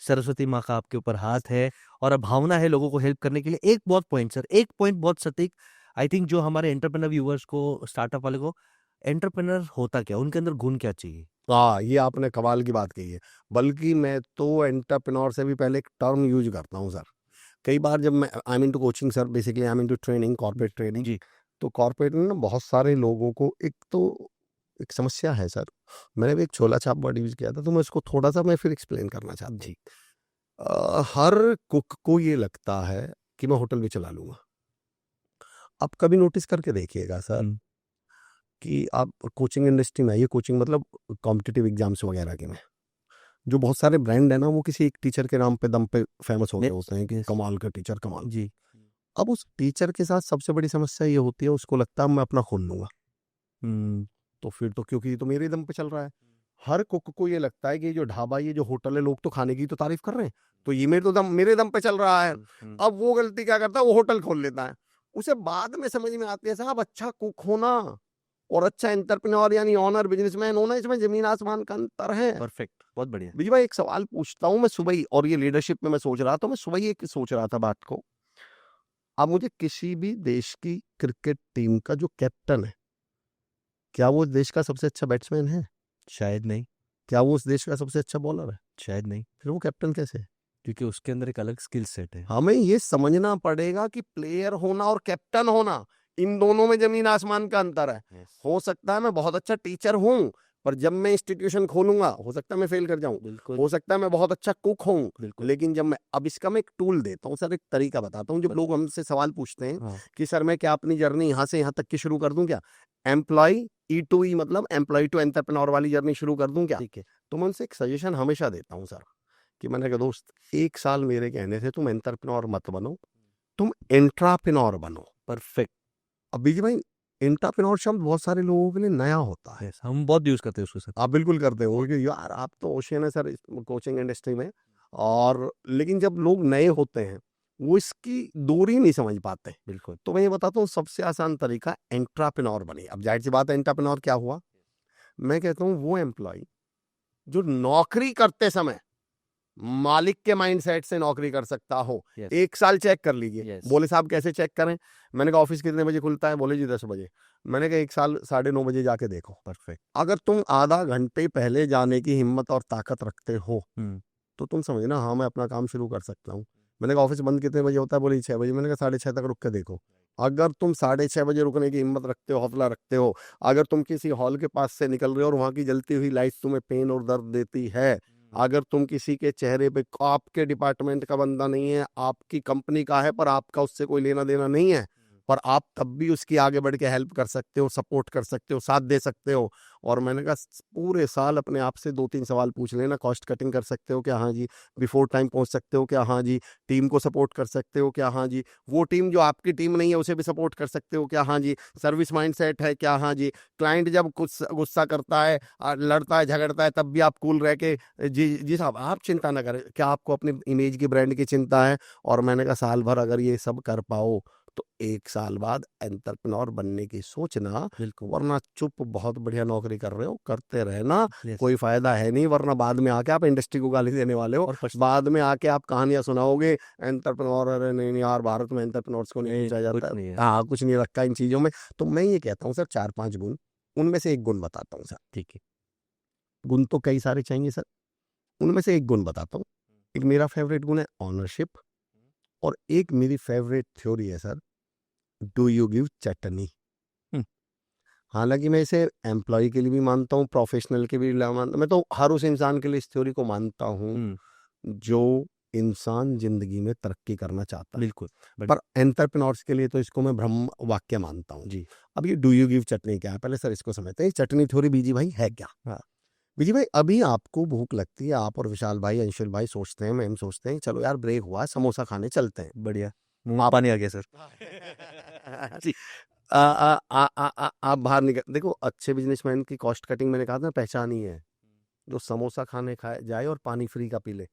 सरस्वती माँ का आपके ऊपर हाथ है और अब भावना है लोगों को हेल्प करने के लिए। एक बहुत पॉइंट सर, एक पॉइंट बहुत सटीक, आई थिंक जो हमारे एंटरप्रेन्योर व्यूअर्स को, स्टार्टअप वाले को, एंटरप्रेन्योर होता क्या, उनके अंदर गुण क्या चाहिए? हाँ, ये आपने कमाल की बात कही है। बल्कि मैं तो एंटरप्रेन्योर से भी पहले एक टर्म यूज करता हूँ सर। कई बार जब मैं I am into coaching sir, basically I am into training, corporate training. जी। तो कॉर्पोरेट में ना बहुत सारे लोगों को एक तो एक समस्या है सर। मैंने भी एक छोला छाप वर्ड यूज किया था, तो मैं इसको थोड़ा सा मैं फिर एक्सप्लेन करना चाहता हूँ। जी। हर कुक को ये लगता है कि मैं होटल भी चला लूंगा। आप कभी नोटिस करके देखिएगा सर हम्म, कि आप कोचिंग इंडस्ट्री में आइए, कोचिंग मतलब कॉम्पिटिटिव एग्जाम्स वगैरह के में जो बहुत सारे ब्रांड है ना, वो किसी एक टीचर के नाम पे दम पे फेमस हो गए होते हैं कि yes, कमाल का टीचर, कमाल। जी। अब उस टीचर के साथ सबसे बड़ी समस्या ये होती है, उसको लगता है मैं अपना खोल लूंगा। हम्म, तो फिर तो क्योंकि ये तो मेरे दम पे चल रहा है। हर कुक को ये लगता है कि ये जो ढाबा, ये जो होटल है, लोग तो खाने की तो तारीफ कर रहे हैं, तो ये मेरे दम पे चल रहा है। अब वो गलती क्या करता है, वो होटल खोल लेता है। उसे बाद में समझ में आती है साहब, अच्छा कुक होना और अच्छा एंटरप्रेन्योर यानी ऑनर बिजनेसमैन होना, इसमें जमीन आसमान का अंतर है। परफेक्ट, बहुत बढ़िया। विजय भाई, एक सवाल पूछता हूँ मैं सुबह ही, और ये लीडरशिप में मैं सोच रहा था, मैं सुबह ही एक सोच रहा था बात को। आप मुझे किसी भी देश की क्रिकेट टीम का जो कैप्टन है, क्या वो इस देश का सबसे अच्छा बैट्समैन है? शायद नहीं। क्या वो उस देश का सबसे अच्छा बॉलर है? शायद नहीं, फिर वो कैप्टन कैसे है? क्योंकि उसके अंदर एक अलग स्किल सेट है। हमें ये समझना पड़ेगा कि प्लेयर होना और कैप्टन होना, इन दोनों में जमीन आसमान का अंतर है। Yes, हो सकता है मैं बहुत अच्छा टीचर हूं, पर जब मैं इंस्टीट्यूशन खोलूंगा हो सकता है मैं फेल कर जाऊं। बिल्कुल हो सकता है मैं बहुत अच्छा कुक हूं, बिल्कुल। लेकिन जब मैं, अब इसका मैं एक टूल देता हूं सर, एक तरीका बताता हूं। जब लोग हमसे सवाल पूछते हैं हाँ, कि सर मैं क्या अपनी जर्नी यहाँ से यहाँ तक की शुरू कर दूं क्या, एम्प्लॉय ई टू ई मतलब एम्प्लॉय टू एंटरप्रेन्योर वाली जर्नी शुरू कर दूं क्या, ठीक है। तो मैं उनसे एक सजेशन हमेशा देता हूं सर, कि मैंने कहा दोस्त, एक साल मेरे कहने से तुम एंटरप्रेन्योर मत बनो, तुम इंट्राप्रेन्योर बनो। परफेक्ट। अब बीजी भाई, इंट्राप्रेन्योर शब्द बहुत सारे लोगों के लिए नया होता है। यस, हम बहुत यूज करते हैं उसको सर। आप बिल्कुल करते हो कि यार आप तो ओशियन है सर कोचिंग इंडस्ट्री में, और लेकिन जब लोग नए होते हैं वो इसकी दूरी नहीं समझ पाते। बिल्कुल। तो मैं ये बताता हूँ, सबसे आसान तरीका एंट्राप्रेन्योर बनिए। अब जाहिर सी बात है, एंट्राप्रेन्योर क्या हुआ, मैं कहता हूँ वो एम्प्लॉय जो नौकरी करते समय मालिक के माइंडसेट से नौकरी कर सकता हो। यस। एक साल चेक कर लीजिए। यस। बोले साहब कैसे चेक करें? मैंने कहा ऑफिस कितने बजे खुलता है? बोले जी 10 बजे। मैंने कहा एक साल 9:30 बजे जाके देखो। परफेक्ट। अगर तुम आधा घंटे पहले जाने की हिम्मत और ताकत रखते हो, हम्म। तो तुम समझना हाँ मैं अपना काम शुरू कर सकता हूँ। मैंने कहा ऑफिस बंद कितने बजे होता है? बोले 6 बजे। मैंने कहा 6:30 तक रुक के देखो। अगर तुम 6:30 बजे रुकने की हिम्मत रखते हो, हौसला रखते हो, अगर तुम किसी हॉल के पास से निकल रहे हो और वहां की जलती हुई लाइट तुम्हें पेन और दर्द देती है, अगर तुम किसी के चेहरे पे, आपके डिपार्टमेंट का बंदा नहीं है, आपकी कंपनी का है, पर आपका उससे कोई लेना देना नहीं है, पर आप तब भी उसकी आगे बढ़ के हेल्प कर सकते हो, सपोर्ट कर सकते हो, साथ दे सकते हो। और मैंने कहा पूरे साल अपने आप से 2-3 सवाल पूछ लेना। कॉस्ट कटिंग कर सकते हो क्या? हाँ जी। बिफोर टाइम पहुंच सकते हो क्या? हाँ जी। टीम को सपोर्ट कर सकते हो क्या? हाँ जी। वो टीम जो आपकी टीम नहीं है उसे भी सपोर्ट कर सकते हो क्या? हाँ जी। सर्विस माइंडसेट है क्या? हाँ जी। क्लाइंट जब कुछ गुस्सा करता है, लड़ता है, झगड़ता है, तब भी आप कूल रह के, जी जी साहब आप चिंता ना करें, क्या आपको अपनी इमेज की, ब्रांड की चिंता है? और मैंने कहा साल भर अगर ये सब कर पाओ तो 1 साल बाद एंटरप्रेन्योर बनने की सोचना। बिल्कुल। वरना चुप बहुत बढ़िया नौकरी कर रहे हो, करते रहना, यस। कोई फायदा है नहीं। वरना बाद में आके आप इंडस्ट्री को गाली देने वाले हो, और बाद में आके आप कहानियां सुनाओगे एंटरप्रेन्योर, अरे नहीं नहीं यार भारत में एंटरप्रेन्योर्स को नहीं पूछा कुछ जाता। नहीं है। हाँ, कुछ नहीं रखा इन चीजों में। तो मैं ये कहता हूँ सर 4-5 गुण, उनमें से एक गुण बताता हूँ सर। ठीक है। गुण तो कई सारे चाहिए सर, उनमें से एक गुण बताता हूँ। एक मेरा फेवरेट गुण है ऑनरशिप, और एक मेरी फेवरेट थ्योरी है सर, डू यू गिव चटनी। हम्म, हालांकि मैं इसे एम्प्लॉय के लिए भी मानता हूँ, प्रोफेशनल के भी लिए मानता हूँ, मैं तो हर उस इंसान के लिए इस थ्योरी को मानता हूँ हम्म, जो इंसान जिंदगी में तरक्की करना चाहता है। बिल्कुल। पर एंटरप्रेन्योर्स के लिए तो इसको मैं ब्रह्म वाक्य मानता हूँ। जी। अब ये डू यू गिव चटनी क्या है, पहले सर इसको समझते हैं। ये चटनी थ्योरी बीजी भाई है क्या? हाँ। बीजी भाई, अभी आपको भूख लगती है, आप और विशाल भाई, अंशुल भाई सोचते हैं, मैम सोचते हैं, चलो यार ब्रेक हुआ, समोसा खाने चलते हैं। बढ़िया। मुंह में पानी आ गया सर। जी। आप बाहर निकल देखो, अच्छे बिजनेसमैन की कॉस्ट कटिंग मैंने कहा था ना, पहचान ही है जो समोसा खाने खाए जाए और पानी फ्री का पी ले।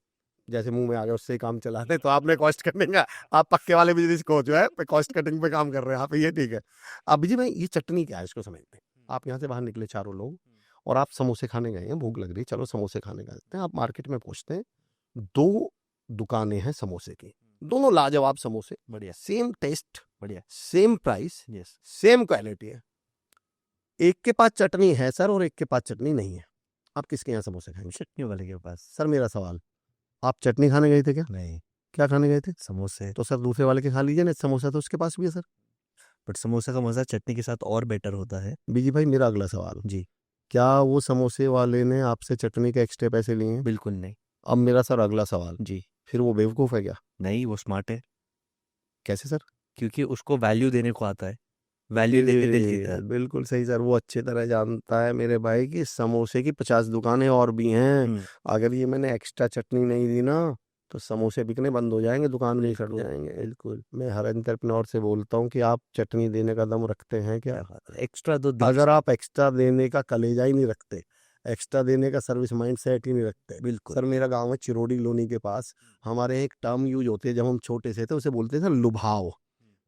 जैसे मुंह में आ गया उससे ही काम चलाते हैं, तो आपने कॉस्ट कटिंग का, आप पक्के वाले बिजनेस को जो है कॉस्ट कटिंग पे काम कर रहे हैं आप, ये ठीक है। अब जी भाई ये चटनी क्या है इसको समझते हैं। आप यहाँ से बाहर निकले चारों लोग और आप समोसे खाने गए हैं, भूख लग रही है, चलो समोसे खाने गए हैं, आप मार्केट में पहुंचते हैं, 2 दुकानें हैं समोसे की, दोनों लाजवाब समोसे, बढ़िया सेम टेस्ट, बढ़िया। Same price, yes. Same quality है। एक के पास चटनी है सर और एक के पास चटनी नहीं है, आप किसके यहाँ समोसे खाएंगे? चटनी वाले के पास। सर मेरा सवाल, आप चटनी खाने गए थे क्या? नहीं, क्या खाने गए थे? समोसे। तो सर दूसरे वाले के खा लीजिए ना, समोसा तो उसके पास भी है सर। बट समोसा का मजा चटनी के साथ और बेटर होता है। बीजी भाई मेरा अगला सवाल, जी। क्या वो समोसे वाले ने आपसे चटनी के एक्स्ट्रा पैसे लिए हैं? बिल्कुल नहीं। अब मेरा सर अगला सवाल, जी। फिर वो बेवकूफ है क्या? नहीं, वो स्मार्ट है, कैसे सर? क्योंकि उसको वैल्यू देने को आता है, वैल्यू देके दिल जीता है। बिल्कुल सही सर, वो अच्छे तरह जानता है मेरे भाई कि समोसे की 50 दुकानें और भी हैं, हम्म, अगर ये मैंने एक्स्ट्रा चटनी नहीं दी ना तो समोसे बिकने बंद हो जाएंगे, दुकान में खड़ बिल्कुल। जाएंगे। बिल्कुल, मैं हर एंटरप्रेन्योर से बोलता हूँ कि आप चटनी देने का दम रखते हैं क्या? क्या बात है, एक्स्ट्रा तो दिल अगर आप एक्स्ट्रा देने का कलेजा ही नहीं रखते, एक्स्ट्रा देने का सर्विस माइंड सेट ही नहीं रखते। बिल्कुल। सर मेरा गांव है चिरोड़ी लोनी के पास, हमारे यहाँ एक टर्म यूज होती है, जब हम छोटे से थे उसे बोलते थे लुभाव,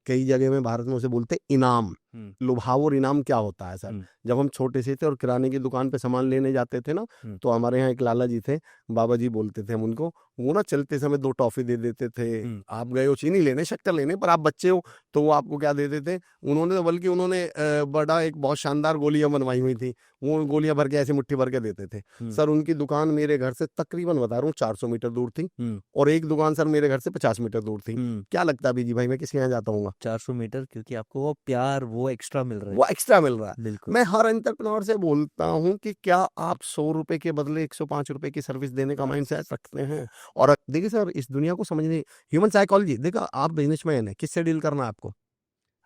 कई जगह में भारत में उसे बोलते हैं इनाम। हम्म, लुभाव और इनाम क्या होता है सर? हम्म, जब हम छोटे से थे और किराने की दुकान पे सामान लेने जाते थे ना, हम्म, तो हमारे यहाँ एक लाला जी थे, बाबा जी बोलते थे हम उनको, वो ना चलते समय 2 टॉफी दे देते थे। हम्म, आप गए हो चीनी लेने, शक्कर लेने, पर आप बच्चे हो तो वो आपको क्या देते थे? उन्होंने तो बल्कि उन्होंने बड़ा एक बहुत शानदार गोलियां बनवाई हुई थी, वो गोलियां भर के ऐसे मुट्ठी भर के देते थे। हम्म, सर उनकी दुकान मेरे घर से तकरीबन बता रहा हूँ 400 मीटर दूर थी, हम्म, और एक दुकान सर मेरे घर से 50 मीटर दूर थी। हम्म। क्या लगता है बीजी भाई मैं किसके यहाँ जाता हूँ? 400 मीटर, क्योंकि आपको वो प्यार, वो एक्स्ट्रा मिल रहा है। वो एक्स्ट्रा मिल रहा है। बिल्कुल। मैं हर एंटरप्रेन्योर से बोलता हूँ कि क्या आप 100 रुपए के बदले 105 रुपए की सर्विस देने का माइंडसेट रखते हैं? और देखिए सर, इस दुनिया को समझने, ह्यूमन साइकोलॉजी, देखा आप बिजनेसमैन है, किससे डील करना है आपको?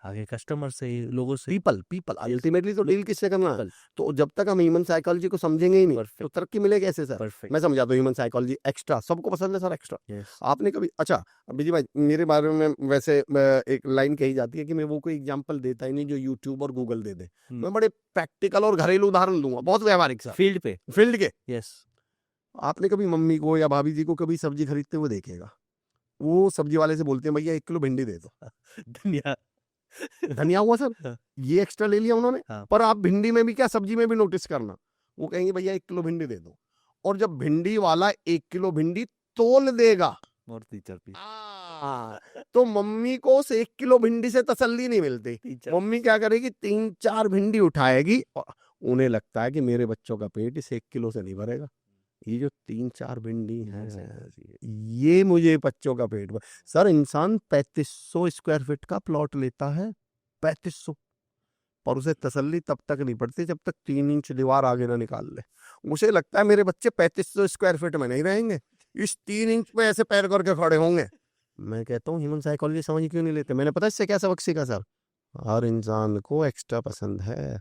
आगे कस्टमर से ही, लोगों से। पीपल, पीपल अल्टीमेटली तो डील किससे करना है? People। तो जब तक हम ह्यूमन साइकोलॉजी को समझेंगे ही नहीं तो परफेक्ट, तरक्की मिलेगी कैसे सर? परफेक्ट। मैं समझाता हूँ ह्यूमन साइकोलॉजी, एक्स्ट्रा सबको पसंद है सर, एक्स्ट्रा। यस। आपने कभी, अच्छा बीजी भाई मेरे बारे में वैसे एक लाइन कही जाती है कि मैं वो कोई एग्जांपल देता ही नहीं जो यूट्यूब और गूगल दे दे, मैं बड़े प्रैक्टिकल और घरेलू उदाहरण दूंगा, बहुत व्यवहारिक सा, फील्ड पे। फील्ड के। यस। आपने कभी मम्मी को या भाभी जी को कभी सब्जी खरीदते हुए देखेगा, वो सब्जी वाले से बोलते हैं भैया 1 किलो भिंडी दे दो। धनिया। धनिया हुआ सर, हाँ। ये एक्स्ट्रा ले लिया उन्होंने, हाँ। पर आप भिंडी में भी क्या, सब्जी में भी नोटिस करना, वो कहेंगे भैया 1 किलो भिंडी दे दो, और जब भिंडी वाला 1 किलो भिंडी तोल देगा, और 3-4 पीस। तो मम्मी को उस 1 किलो भिंडी से तसल्ली नहीं मिलती। 3-4। मम्मी क्या करेगी, 3-4 भिंडी उठाएगी, और उन्हें लगता है कि मेरे बच्चों का पेट इस 1 किलो से नहीं भरेगा, ये जो 3-4 भिंडी हाँ, सही है बात है। ये मुझे बच्चों का पेट भर। सर इंसान 3500 स्क्वायर फीट का प्लॉट लेता है, 3500, पर उसे तसल्ली तब तक नहीं पड़ती जब तक 3 इंच दीवार आगे ना निकाल ले। उसे लगता है मेरे बच्चे 3500 स्क्वायर फीट में नहीं रहेंगे, इस 3 इंच पे ऐसे पैर करके खड़े होंगे। मैं कहता हूँ ह्यूमन साइकोलॉजी समझ क्यों नहीं लेते? मैंने पता इससे क्या सबक सीखा सर, हर इंसान को एक्स्ट्रा पसंद है।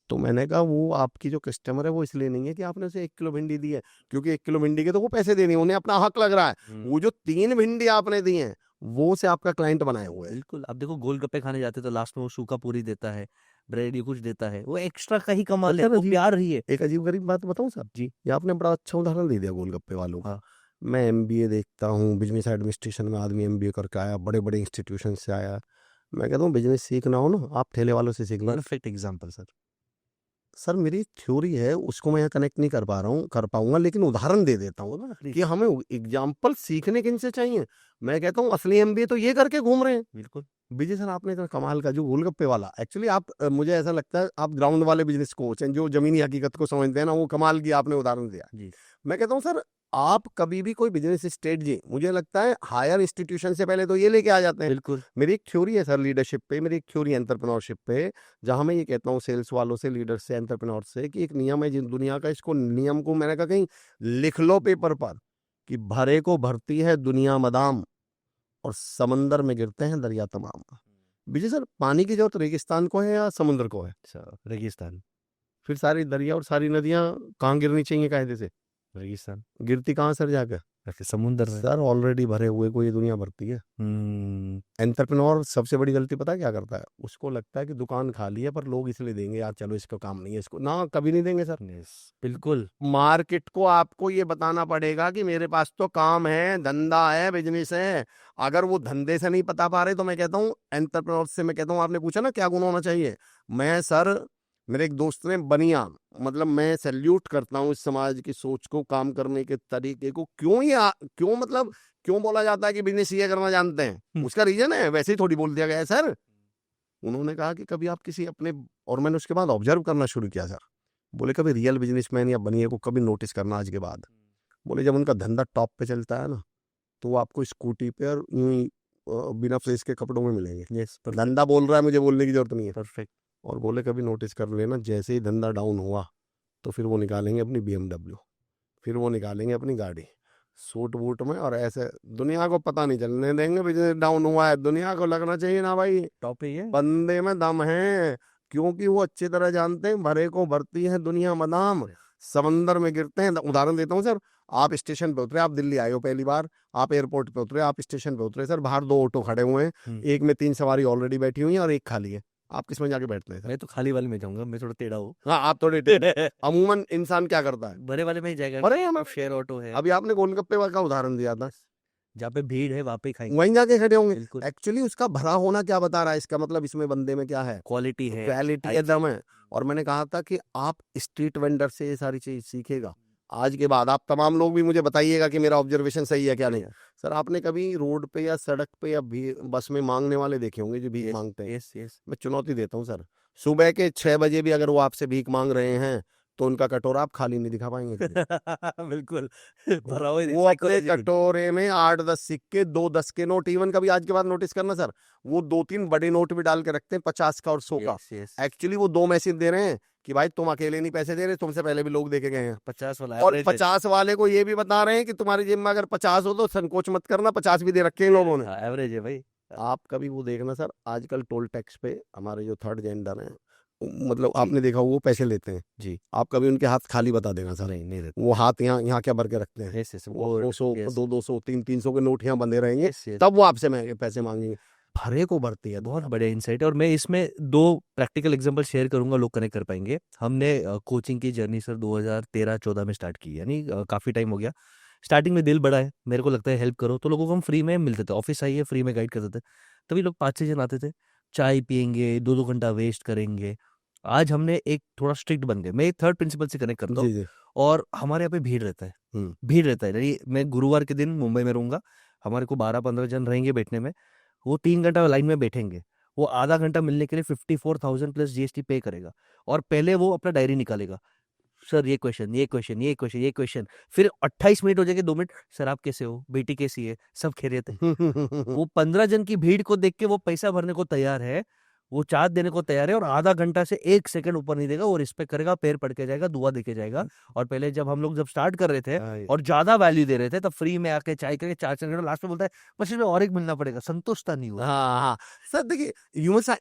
तो मैंने कहा वो आपकी जो कस्टमर है वो इसलिए नहीं है कि आपने उसे 1 किलो भिंडी दी है, क्योंकि 1 किलो भिंडी के तो वो पैसे देने, उन्हें अपना हक लग रहा है। वो जो 3 भिंडी आपने दी है वो से आपका क्लाइंट बनाए हुए हैं। बिल्कुल। अब देखो, गोलगप्पे खाने जाते तो लास्ट में वो सूखा पूरी देता है, ब्रेड, ये कुछ देता है, वो एक्स्ट्रा का ही कमाल है, सर वो अजीब, प्यार ही है। एक अजीब गरीब बात बताऊं सर जी। ये आपने बड़ा अच्छा उदाहरण दे दिया गोलगप्पे वालों का। हाँ। मैं एमबीए देखता हूँ, बिजनेस एडमिनिस्ट्रेशन में आदमी एमबीए करके आया, बड़े बड़े इंस्टीट्यूशन से आया। मैं कहता हूँ बिजनेस सीखना हो ना, आप ठेले वालों से सीखना। Perfect example sir. सर मेरी थ्योरी है, उसको मैं यहाँ कनेक्ट नहीं कर पा रहा हूँ, कर पाऊंगा, लेकिन उदाहरण दे देता हूँ ना कि हमें एग्जाम्पल सीखने किन से चाहिए। मैं कहता हूँ असली एमबीए तो ये करके घूम रहे हैं। बिल्कुल। विजय सर आपने इतना कमाल का जो गोलगप्पे वाला, एक्चुअली आप मुझे ऐसा लगता है आप ग्राउंड वाले बिजनेस कोच हैं जो जमीनी हकीकत को समझते हैं ना, वो कमाल की आपने उदाहरण दिया। जी। मैं कहता हूँ सर आप कभी भी कोई बिजनेस स्ट्रेटजी, मुझे लगता है हायर इंस्टीट्यूशन से पहले तो ये लेके आ जाते हैं। बिल्कुल। मेरी एक थ्योरी है सर लीडरशिप पे, मेरी एक थ्योरी एंटरप्रेन्योरशिप पे, जहां मैं ये कहता हूँ सेल्स वालों से, लीडर से, एंटरप्रेन्योर से, कि एक नियम है जिन दुनिया का, इसको नियम को मैंने कहा कहीं लिख लो पेपर पर, कि भरे को भरती है दुनिया मदाम और समंदर में गिरते हैं दरिया तमाम। विजय सर पानी की जरूरत रेगिस्तान को है या समुद्र को है? रेगिस्तान। फिर सारी दरिया और सारी नदियां कहाँ गिरनी चाहिए कायदे से? रेगिस्तान, गिरती कहाँ सर जाकर? ऐसे समुंदर में। सर ऑलरेडी भरे हुए को ये दुनिया भरती है। एंटरप्रेन्योर सबसे बड़ी गलती पता है क्या करता है? उसको लगता है कि दुकान खाली है पर लोग इसलिए देंगे, यार चलो इसको काम नहीं है, इसको ना, कभी नहीं देंगे सर। यस, बिल्कुल। मार्केट को आपको ये बताना पड़ेगा कि मेरे पास तो काम है, धंधा है, बिजनेस है। अगर वो धंधे से नहीं पता पा रहे तो मैं कहता हूँ एंटरप्रेन्योर से, मैं कहता हूँ, आपने पूछा ना क्या गुण होना चाहिए, मैं सर, मेरे एक दोस्त ने बनिया, मतलब मैं सैल्यूट करता हूँ इस समाज की सोच को, काम करने के तरीके को। क्यों मतलब क्यों बोला जाता है कि बिजनेस ये करना जानते हैं? उसका रीजन है, वैसे ही थोड़ी बोल दिया गया है सर। उन्होंने कहा कि कभी आप किसी अपने, और मैंने उसके बाद ऑब्जर्व करना शुरू किया सर, बोले कभी रियल बिजनेसमैन या बनिए को कभी नोटिस करना आज के बाद। बोले जब उनका धंधा टॉप पे चलता है ना, तो वो आपको स्कूटी पे और यूं ही बिना प्रेस के कपड़ों में मिलेंगे। यस, धंधा बोल रहा है, मुझे बोलने की जरूरत नहीं है। परफेक्ट। और बोले कभी नोटिस कर लेना, जैसे ही धंधा डाउन हुआ तो फिर वो निकालेंगे अपनी BMW, फिर वो निकालेंगे अपनी गाड़ी सूट बूट में, और ऐसे दुनिया को पता नहीं चलने देंगे बिजनेस डाउन हुआ है। दुनिया को लगना चाहिए ना भाई टॉप पे ही है। बंदे में दम है, क्योंकि वो अच्छी तरह जानते हैं भरे को भरती है दुनिया मदाम, समंदर में गिरते हैं। उदाहरण देता हूँ सर, आप स्टेशन पे उतरे, आप दिल्ली आए हो पहली बार, आप एयरपोर्ट पे उतरे, आप स्टेशन पे उतरे सर, बाहर 2 ऑटो खड़े हुए हैं, एक में 3 सवारी ऑलरेडी बैठी हुई है और एक खाली है, आप किस में जाके बैठते हैं सर? मैं तो खाली वाले में जाऊंगा, मैं थोड़ा टेढ़ा हूँ। हाँ, आप थोड़े अमूमन इंसान क्या करता है? बड़े वाले में ही जाएगा। अरे हमें शेयर ऑटो है। अभी आपने गोलगप्पे का उदाहरण दिया था, जहाँ पे भीड़ है वहाँ पे ही खाएंगे। वहीं जाके खड़े होंगे। बिल्कुल। एक्चुअली उसका भरा होना क्या बता रहा है? इसका मतलब इसमें बंदे में क्या है? क्वालिटी है, क्वालिटी है, दम है। और मैंने कहा था कि आप स्ट्रीट वेंडर से ये सारी चीज सीखेगा। आज के बाद आप तमाम लोग भी मुझे बताइएगा कि मेरा ऑब्जर्वेशन सही है क्या नहीं। सर आपने कभी रोड पे या सड़क पे या बस में मांगने वाले देखे होंगे जो भीख मांगते हैं? Yes yes. मैं चुनौती देता हूँ सर, सुबह के 6 बजे भी अगर वो आपसे भीख मांग रहे हैं तो उनका कटोरा आप खाली नहीं दिखा पाएंगे कभी। बिल्कुल। भरा हुआ है, वो अपने psychology भी। कटोरे में 8-10 सिक्के, 2 10 के नोट, इवन कभी आज के बाद नोटिस करना सर, वो 2-3 बड़े नोट भी डाल के रखते हैं, 50 का और 100 का। Yes yes. एक्चुअली वो 2 मैसेज दे रहे हैं कि भाई तुम अकेले नहीं पैसे दे रहे, तुमसे पहले भी लोग देके गए हैं। 50 वाला और average है। 50 वाले को ये भी बता रहे हैं कि तुम्हारी जेब में अगर 50 हो तो संकोच मत करना, 50 भी दे रखे हैं लोगों ने। हाँ, एवरेज है भाई। आप कभी वो देखना सर, आजकल टोल टैक्स पे हमारे जो थर्ड जेंडर हैं, मतलब आपने देखा वो पैसे लेते हैं जी। आप कभी उनके हाथ खाली बता देना सर, नहीं रहता। वो हाथ यहाँ क्या भर के रखते हैं, यस यस। वो 200 यस 200 300 के नोट यहाँ बंधे रहेंगे, यस यस। तब वो आपसे पैसे मांगेंगे। भरे को भरती है। बहुत बढ़िया इंसाइट है। और मैं इसमें 2 प्रैक्टिकल एग्जांपल शेयर करूंगा, लोग कनेक्ट कर पाएंगे। हमने कोचिंग की जर्नी सर 2013-14 में स्टार्ट की, यानी काफ़ी टाइम हो गया। स्टार्टिंग में दिल बड़ा है, मेरे को लगता है हेल्प करो, तो लोगों को हम फ्री में मिलते थे, ऑफिस आइए फ्री में गाइड करते थे। तभी लोग 5-6 जन आते थे, चाय पियेंगे, 2-2 घंटा वेस्ट करेंगे। आज हमने एक थोड़ा स्ट्रिक्ट बन गए, मैं थर्ड प्रिंसिपल से कनेक्ट करता हूँ। जी जी। और हमारे यहाँ पे भीड़ रहता है, भीड़ रहता है, यानी मैं गुरुवार के दिन मुंबई में रहूंगा, हमारे को 12-15 जन रहेंगे बैठने में, वो 3 घंटा लाइन में बैठेंगे, वो आधा घंटा मिलने के लिए 54,000 प्लस जीएसटी पे करेगा। और पहले वो अपना डायरी निकालेगा, सर ये क्वेश्चन, ये क्वेश्चन, ये क्वेश्चन, ये क्वेश्चन, फिर 28 मिनट हो जाएंगे, 2 मिनट, सर आप कैसे हो, बेटी कैसी है, सब खैरियत है। वो 15 जन की भीड़ को देख के वो पैसा भरने को तैयार है, वो चार्ज देने को तैयार है, और आधा घंटा से 1 सेकंड ऊपर नहीं देगा, वो रिस्पेक्ट करेगा, पैर पड़ के जाएगा, दुआ देके जाएगा। और पहले जब हम लोग स्टार्ट कर रहे थे और ज्यादा वैल्यू दे रहे थे, तब फ्री में आके चाय करके 4 घंटे, लास्ट में बोलता है बस इसमें और एक मिलना पड़ेगा, संतुष्टता नहीं हुआ। हाँ हाँ सर, देखिए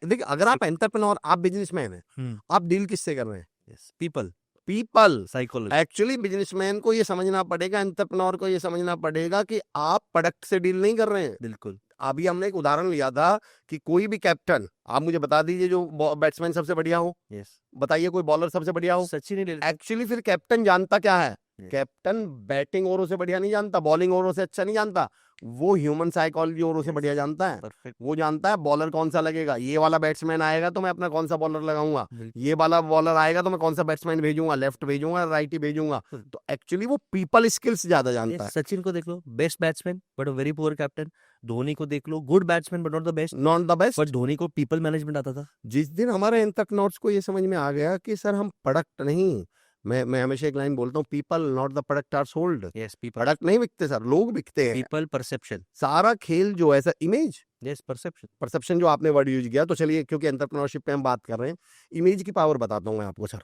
देखिए, अगर आप एंटरप्रेन्योर, आप बिजनेसमैन हैं, आप डील किससे कर रहे हैं? People people. Psychology. Actually businessman को ये समझना पड़ेगा, एंटरप्रेन्योर को ये समझना पड़ेगा कि आप प्रोडक्ट से डील नहीं कर रहे हैं। बिल्कुल। अभी हमने एक उदाहरण लिया था कि कोई भी कैप्टन, आप मुझे बता दीजिए जो बैट्समैन सबसे बढ़िया हो, यस। बताइए कोई बॉलर सबसे बढ़िया हो। सचिन ही ले। एक्चुअली फिर कैप्टन जानता क्या है? Yes. कैप्टन बैटिंग ओवरों से बढ़िया नहीं जानता, बॉलिंग ओवरों से अच्छा नहीं जानता, वो ह्यूमन साइकोलॉजी ओवरों से बढ़िया जानता है। परफेक्ट। वो जानता है बॉलर कौन सा लगेगा, ये वाला बैट्समैन आएगा तो मैं अपना कौन सा बॉलर लगाऊंगा, बिल्कुल। ये वाला बॉलर आएगा तो मैं कौन सा बैट्समैन भेजूंगा, लेफ्ट भेजूंगा, राइट ही भेजूंगा। तो एक्चुअली वो पीपल स्किल्स ज्यादा जानता है। सचिन को देख लो, best batsman but very poor captain. Dhoni को देख लो, good batsman but not the best, not the best. But Dhoni को पीपल मैनेजमेंट आता था। जिस दिन हमारे एंटरप्रेन्योर्स को ये समझ में आ गया कि सर हम प्रोडक्ट नहीं, मैं हमेशा एक लाइन बोलता हूँ, people not the product are sold. Yes, people. Product नहीं बिकते सर, लोग बिकते हैं। People perception. सारा खेल जो है sir, image, yes, perception. Perception जो आपने वर्ड यूज किया, तो चलिए क्योंकि एंटरप्रेन्योरशिप पे हम बात कर रहे हैं, इमेज की पावर बताता हूँ मैं आपको सर।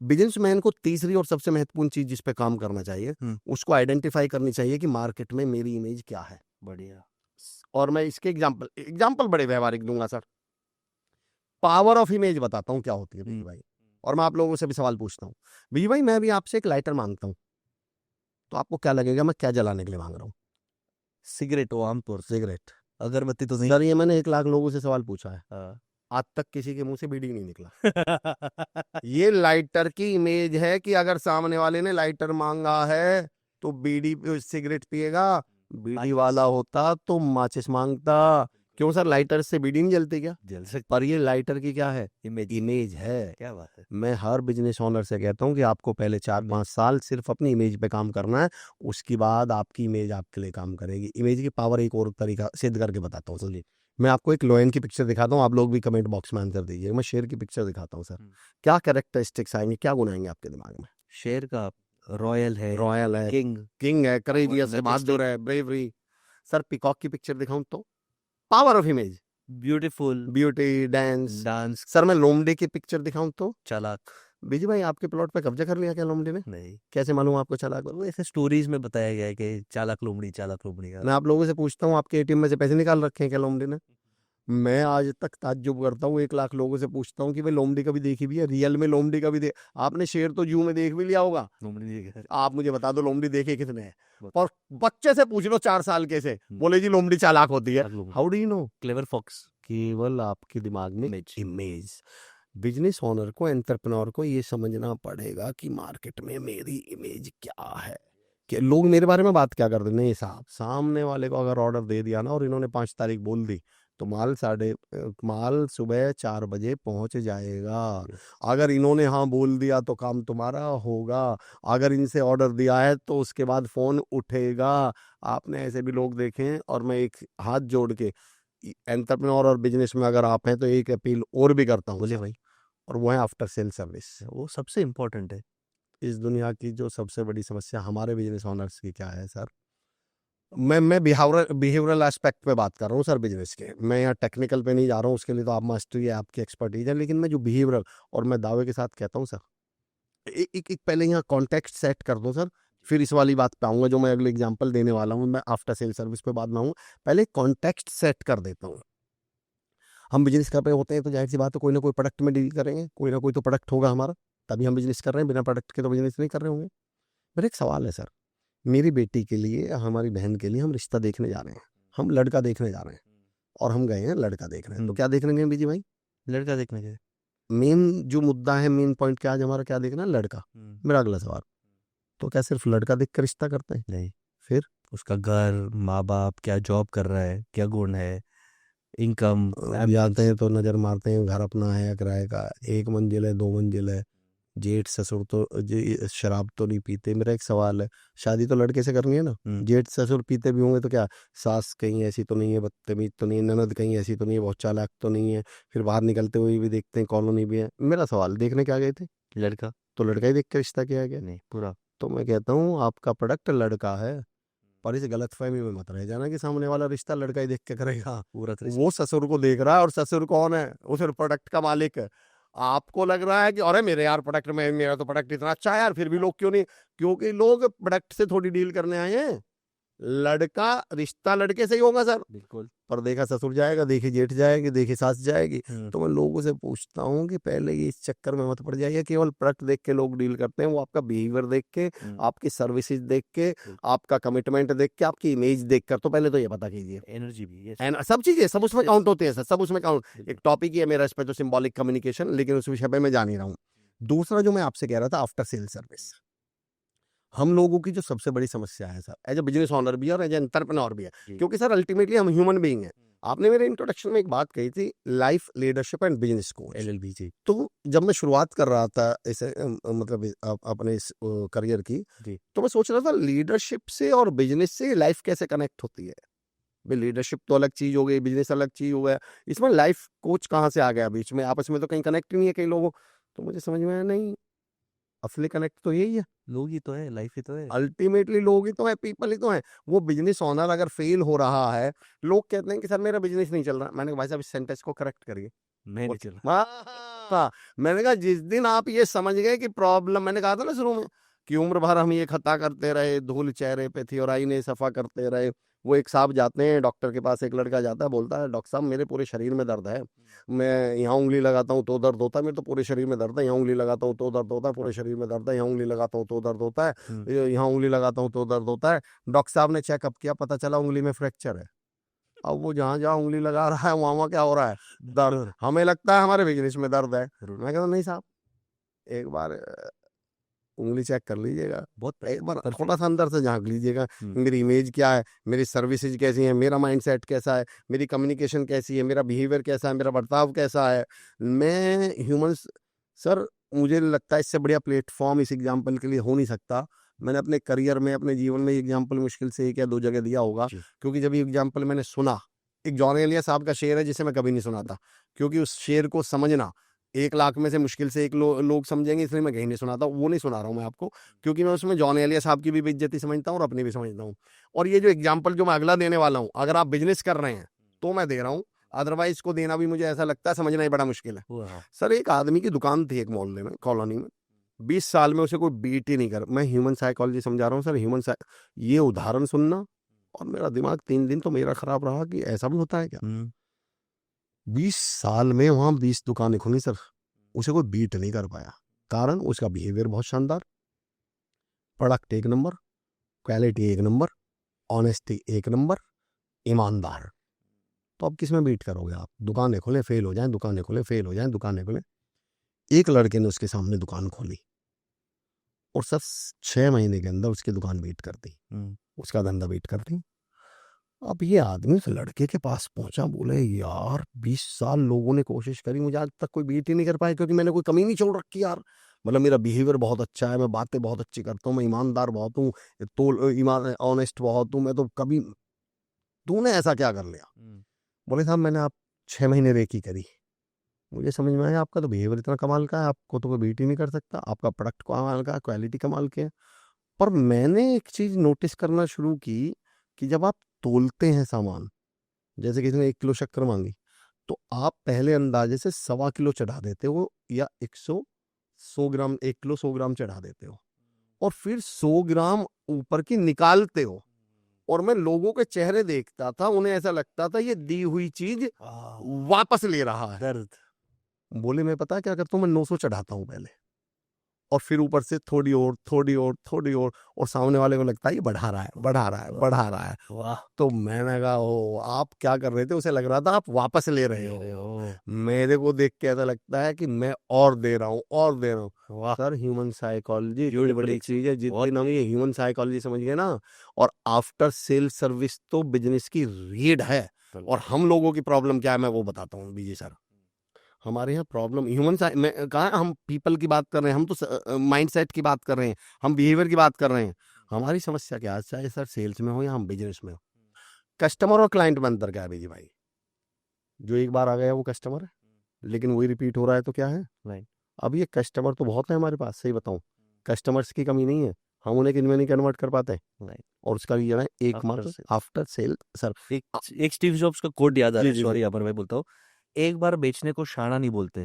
बिजनेसमैन को तीसरी और सबसे महत्वपूर्ण चीज जिस पे काम करना चाहिए, उसको आइडेंटिफाई करनी चाहिए कि मार्केट में मेरी इमेज क्या है। बढ़िया। और मैं इसके एग्जाम्पल बड़े व्यवहारिक दूंगा सर। पावर ऑफ इमेज बताता हूँ क्या होती है विजय भाई, और मैं आप लोगों से भी सवाल पूछता हूँ। विजय भाई, मैं अभी आपसे एक लाइटर मांगता हूँ, तो आपको क्या लगेगा मैं क्या जलाने के लिए मांग रहा हूँ? सिगरेट हो आमतौर से, सिगरेट। अगरबत्ती तो नहीं। सर ये मैंने 1 लाख लोगों से सवाल पूछा है, हाँ। आज तक किसी के मुंह से बीड़ी नहीं निकला। ये लाइटर की इमेज है कि अगर सामने वाले ने लाइटर मांगा है तो बीड़ी सिगरेट पिएगा, बीड़ी वाला होता तो माचिस मांगता। क्यों सर, लाइटर से बीड़ी नहीं जलती क्या? जल सकती पर ये लाइटर की क्या है? इमेज। इमेज है। क्या बात है। मैं हर बिजनेस ओनर से कहता हूँ कि आपको पहले 4-5 साल सिर्फ अपनी इमेज पे काम करना है, उसके बाद आपकी इमेज आपके लिए काम करेगी। इमेज की पावर एक और तरीका सिद्ध करके बताता हूँ। चलिए मैं आपको एक लोयन की पिक्चर दिखाता हूँ, आप लोग भी कमेंट बॉक्स में आंसर दीजिए। मैं शेर की पिक्चर दिखाता हूँ सर, क्या कैरेक्टरिस्टिक्स आएंगे, क्या गुण आएंगे आपके दिमाग में? शेर का रॉयल है, रॉयल है, किंग, किंग है, करेजियस है, majestic, बहादुर है, ब्रेवरी। सर पीकॉक की पिक्चर दिखाऊं तो power of image, beautiful, beauty, dance. Dance, sir मैं लोमड़ी की पिक्चर दिखाऊं तो? चालाक। बीजी भाई आपके प्लॉट पे कब्जा कर लिया क्या लोमड़ी ने? नहीं, कैसे मालूम आपको चला? वो ऐसे स्टोरीज में बताया गया है कि चालाक लोमड़ी का। मैं आप लोगों से पूछता हूँ, आपके एटीएम में से पैसे निकाल रखे हैं क्या लोमड़ी ने? मैं आज तक ताज्जुब करता हूँ, 1 लाख लोगों से पूछता हूँ कि भाई लोमड़ी कभी देखी भी है? रियल में लोमड़ी कभी देख? आपने शेर तो जू में देख भी लिया होगा, लोमड़ी के घर। आप मुझे बता दो लोमड़ी देखे कितने हैं? बहुत। और बच्चे से पूछ लो 4 साल के से, बोले जी लोमड़ी चालाक होती है। How do you know? Clever fox. केवल आपके दिमाग में Image. इमेज। बिजनेस ओनर को, एंटरप्रेन्योर को ये समझना पड़ेगा कि मार्केट में मेरी इमेज क्या है, कि लोग मेरे बारे में बात क्या करते हैं। नहीं साहब, सामने वाले को अगर ऑर्डर दे दिया ना और इन्होंने 5 तारीख बोल दी तो माल सुबह 4 बजे पहुंच जाएगा। अगर इन्होंने हाँ बोल दिया तो काम तुम्हारा होगा, अगर इनसे ऑर्डर दिया है तो उसके बाद फोन उठेगा। आपने ऐसे भी लोग देखे हैं। और मैं एक हाथ जोड़ के एंटरप्रेन्योर और बिजनेस में अगर आप हैं तो एक अपील और भी करता हूँ बोलिए भाई। और वो है आफ्टर सेल सर्विस। वो सबसे इम्पोर्टेंट है। इस दुनिया की जो सबसे बड़ी समस्या हमारे बिजनेस ओनर्स की क्या है सर? मैं बिहेवियरल एस्पेक्ट पे बात कर रहा हूँ सर बिजनेस के। मैं यहाँ टेक्निकल पे नहीं जा रहा हूँ, उसके लिए तो आप मास्टरी है, आपकी एक्सपर्टीज है। लेकिन मैं जो बिहेवियरल, और मैं दावे के साथ कहता हूँ सर, एक पहले यहाँ कॉन्टेक्स्ट सेट कर दो सर, फिर इस वाली बात पे आऊंगा जो मैं अगले एग्जांपल देने वाला हूँ। मैं आफ्टर सेल सर्विस पे बाद में आऊँ, पहले कॉन्टेक्स्ट सेट कर देता हूँ। हम बिजनेस कर रहे होते हैं तो जाहिर सी बात है कोई ना कोई प्रोडक्ट में डील करेंगे, कोई ना कोई तो प्रोडक्ट होगा हमारा, तभी हम बिजनेस कर रहे हैं। बिना प्रोडक्ट के तो बिजनेस नहीं कर रहे होंगे। मेरा एक सवाल है सर, मेरी बेटी के लिए, हमारी बहन के लिए हम रिश्ता देखने जा रहे हैं, हम लड़का देखने जा रहे हैं और हम गए हैं लड़का देखने। तो क्या देखने गए बीजी भाई? लड़का देखने के। मेन जो मुद्दा है, मेन पॉइंट क्या आज हमारा, क्या देखना है? लड़का। मेरा अगला सवाल, तो क्या सिर्फ लड़का देख कर रिश्ता करते हैं? नहीं, फिर उसका घर, माँ बाप, क्या जॉब कर रहा है, क्या गुण है, इनकम। जाते हैं तो नजर मारते हैं, घर अपना है या किराए का, 1 मंजिल है, 2 मंजिल है, जेठ ससुर तो शराब तो नहीं पीते। मेरा एक सवाल है, शादी तो लड़के से करनी है ना, जेठ ससुर पीते भी होंगे तो क्या सास कहीं ऐसी तो नहीं है, बदतमीज तो नहीं है, ननद कहीं ऐसी तो नहीं है, बहुत चालाक तो नहीं है? फिर बाहर निकलते हुए भी देखते हैं कॉलोनी भी है। मेरा सवाल, देखने क्या गए थे? लड़का। तो लड़का ही देख कर रिश्ता किया गया? नहीं, पूरा। तो मैं कहता हूँ आपका प्रोडक्ट लड़का है, पर इस गलतफहमी में मत रह जाना कि सामने वाला रिश्ता लड़का ही देख के करेगा। पूरा वो ससुर को देख रहा है, और ससुर कौन है? वो सिर्फ प्रोडक्ट का मालिक है। आपको लग रहा है कि अरे मेरे यार प्रोडक्ट में, मेरा तो प्रोडक्ट इतना अच्छा है यार, फिर भी लोग क्यों नहीं? क्योंकि लोग प्रोडक्ट से थोड़ी डील करने आए हैं। लड़का, रिश्ता लड़के से ही होगा सर। बिल्कुल। पर देखा ससुर जाएगा, देखी जेठ जाएगी, देखी सास जाएगी। तो मैं लोगों से पूछता हूँ कि पहले ये इस चक्कर में मत पड़ जाइए। केवल प्रोडक्ट देख के लोग डील करते हैं, वो आपका बिहेवियर देख के, आपकी सर्विसेज देख के, आपका कमिटमेंट देख के, आपकी इमेज देख कर, तो पहले तो ये पता कीजिए। एनर्जी भी सब चीजें, सब उसमें काउंट होते हैं सर, सब उसमें काउंट। एक टॉपिक ही है मेरा इस पे तो, सिंबॉलिक कम्युनिकेशन, लेकिन उस विषय पे मैं जा नहीं रहा हूँ। दूसरा जो मैं आपसे कह रहा था, आफ्टर सेल सर्विस। हम लोगों की जो सबसे बड़ी समस्या है sir, as a business owner भी और एज ए एंटरप्रेन्योर भी है, क्योंकि सर अल्टीमेटली हम ह्यूमन बीइंग हैं। आपने मेरे इंट्रोडक्शन में एक बात कही थी, life leadership and business coach, LLB। तो जब मैं शुरुआत कर रहा था इसे, मतलब अपने इस करियर की, तो मैं सोच रहा था लीडरशिप से और बिजनेस से लाइफ कैसे कनेक्ट होती है। भाई लीडरशिप तो अलग चीज हो गई, बिजनेस अलग चीज हो गया, इसमें लाइफ कोच कहाँ से आ गया बीच में? आपस में तो कहीं कनेक्ट नहीं है कई लोगों। तो मुझे समझ में आया, नहीं, असली कनेक्ट तो यही है, लोग ही तो है, लाइफ ही तो है। अल्टीमेटली लोग ही तो है, पीपल ही तो है। वो बिजनेस ओनर अगर फेल हो रहा है, लोग कहते हैं कि सर मेरा बिजनेस नहीं चल रहा। मैंने कहा भाई साहब इस सेंटेंस को करेक्ट करिए। मैं नहीं चल रहा। हाँ, मैंने कहा जिस दिन आप ये समझ गए कि प्रॉब्लम, मैंने कहा था ना शुरू में कि उम्र भर हम ये खता करते रहे, धूल चेहरे पे थी और आईने सफा करते रहे, वो एक साहब जाते हैं डॉक्टर के पास, एक लड़का जाता है, बोलता है डॉक्टर साहब मेरे पूरे शरीर में दर्द है, मैं यहाँ उंगली लगाता हूँ तो दर्द होता है, मेरे तो पूरे शरीर में दर्द है, यहाँ उंगली लगाता हूँ तो दर्द होता है, पूरे शरीर में दर्द है, यहाँ उंगली लगाता हूँ तो दर्द होता है, यहाँ उंगली लगाता हूँ तो दर्द होता है। डॉक्टर साहब ने चेकअप किया, पता चला उंगली में फ्रैक्चर है। अब वो जहाँ जहाँ उंगली लगा रहा है वहाँ क्या हो रहा है, दर्द। हमें लगता है हमारे बिजनेस में दर्द है। मैं कहता हूँ नहीं साहब, एक बार उंगली चेक कर लीजिएगा, बहुत एक बार perfect। थोड़ा सा अंदर से झांक लीजिएगा, मेरी इमेज क्या है, मेरी सर्विसेज कैसी है, मेरा माइंडसेट कैसा है, मेरी कम्युनिकेशन कैसी है, मेरा बिहेवियर कैसा है, मेरा बर्ताव कैसा है। मैं ह्यूमंस सर, मुझे लगता है इससे बढ़िया प्लेटफॉर्म इस एग्जाम्पल के लिए हो नहीं सकता। मैंने अपने करियर में, अपने जीवन में एग्जाम्पल मुश्किल से 1 या 2 जगह दिया होगा, क्योंकि जब ये एग्जाम्पल मैंने सुना, एक जॉन एलिया साहब का शेर है जिसे मैं कभी नहीं सुना था, क्योंकि उस शेर को समझना 1 लाख में से मुश्किल से 1 लोग समझेंगे, इसलिए मैं कहीं नहीं सुनाता। वो नहीं सुना रहा हूँ मैं आपको, क्योंकि मैं उसमें जॉन एलिया साहब की भी बेइज्जती समझता हूँ और अपनी भी समझता हूँ। और ये जो एग्जाम्पल जो मैं अगला देने वाला हूँ, अगर आप बिजनेस कर रहे हैं तो मैं दे रहा हूँ, अदरवाइज इसको देना भी मुझे ऐसा लगता है समझना ही बड़ा मुश्किल है। सर, एक आदमी की दुकान थी एक मोहल्ले में, कॉलोनी में, 20 साल में उसे कोई बीट ही नहीं कर। मैं ह्यूमन साइकोलॉजी समझा रहा हूँ सर, ये उदाहरण सुनना और मेरा दिमाग 3 दिन तो मेरा खराब रहा कि ऐसा भी होता है क्या। 20 साल में वहां 20 दुकानें खुली सर, उसे कोई बीट नहीं कर पाया। कारण उसका बिहेवियर बहुत शानदार, product 1 number, quality 1 number, honesty 1 number, ईमानदार। तो अब किस में बीट करोगे आप? दुकानें खोले फेल हो जाएं, दुकानें खोले फेल हो जाएं, दुकानें खोले। एक लड़के ने उसके सामने दुकान खोली और सर 6 महीने के अंदर उसकी दुकान बीट कर दी, उसका धंधा बीट कर दी। अब ये आदमी उस लड़के के पास पहुंचा, बोले यार 20 साल लोगों ने कोशिश करी, मुझे आज तक कोई बीट ही नहीं कर पाया, क्योंकि मैंने कोई कमी नहीं छोड़ रखी यार। मतलब मेरा बिहेवियर बहुत अच्छा है, मैं बातें बहुत अच्छी करता हूँ, मैं ईमानदार बहुत हूँ, तो ईमान ऑनेस्ट बहुत हूँ, मैं तो कभी, तूने ऐसा क्या कर लिया? बोले साहब मैंने आप 6 महीने रेकी करी, मुझे समझ में आया आपका तो बिहेवियर इतना कमाल का है, आपको तो कोई बीट ही नहीं कर सकता, आपका प्रोडक्ट कमाल का, क्वालिटी कमाल के है। पर मैंने एक चीज नोटिस करना शुरू की कि जब आप तोलते हैं सामान, जैसे किसी ने 1 किलो शक्कर मांगी, तो आप पहले अंदाजे से 1.25 किलो चढ़ा देते हो, या 100 ग्राम, 1 किलो 100 ग्राम चढ़ा देते हो, और फिर 100 ग्राम ऊपर की निकालते हो। और मैं लोगों के चेहरे देखता था, उन्हें ऐसा लगता था ये दी हुई चीज वापस ले रहा है। दर्द। बोले मैं पता क्या करता हूँ, मैं 900 चढ़ाता हूँ पहले, और फिर ऊपर से थोड़ी और थोड़ी और थोड़ी और सामने वाले को लगता है ये बढ़ा रहा है, बढ़ा रहा है, बढ़ा रहा है। वाह। तो मैंने कहा ओ आप क्या कर रहे थे? उसे लग रहा था आप वापस ले रहे हो। मेरे को देख के ऐसा लगता है कि मैं और दे रहा हूँ और दे रहा हूँ। वाह। सर ह्यूमन साइकोलॉजी Beautiful बड़ी चीज है, बहुत- जितनी हम ये ह्यूमन साइकोलॉजी समझ गए ना, और आफ्टर सेल सर्विस तो बिजनेस की रीढ़ है। और हम लोगों की प्रॉब्लम क्या है मैं वो बताता हूँ बीजी सर। हमारे यहाँ प्रॉब्लम ह्यूमन में कहा, हम पीपल की बात कर रहे हैं, हम तो माइंडसेट की बात कर रहे हैं, हम बिहेवियर की बात कर रहे हैं। हमारी समस्या क्या है, चाहे सर सेल्स में हो या हम बिजनेस में हो, कस्टमर और क्लाइंट में अंतर क्या है बीजी भाई? जो एक बार आ गया वो कस्टमर है, लेकिन वही रिपीट हो रहा है तो क्या है? नहीं। अब ये कस्टमर तो बहुत है हमारे पास, सही बताऊं, कस्टमर्स की कमी नहीं है, हम उन्हें किनमें नहीं कन्वर्ट कर पाते। नहीं। और उसका रीजन है एकमात्र आफ्टर सेल सर। एक स्टीव जॉब्स का कोट याद आ रहा है, जी, सॉरी अमर भाई बोलता हूँ, एक बार बेचने को शाना नहीं बोलते,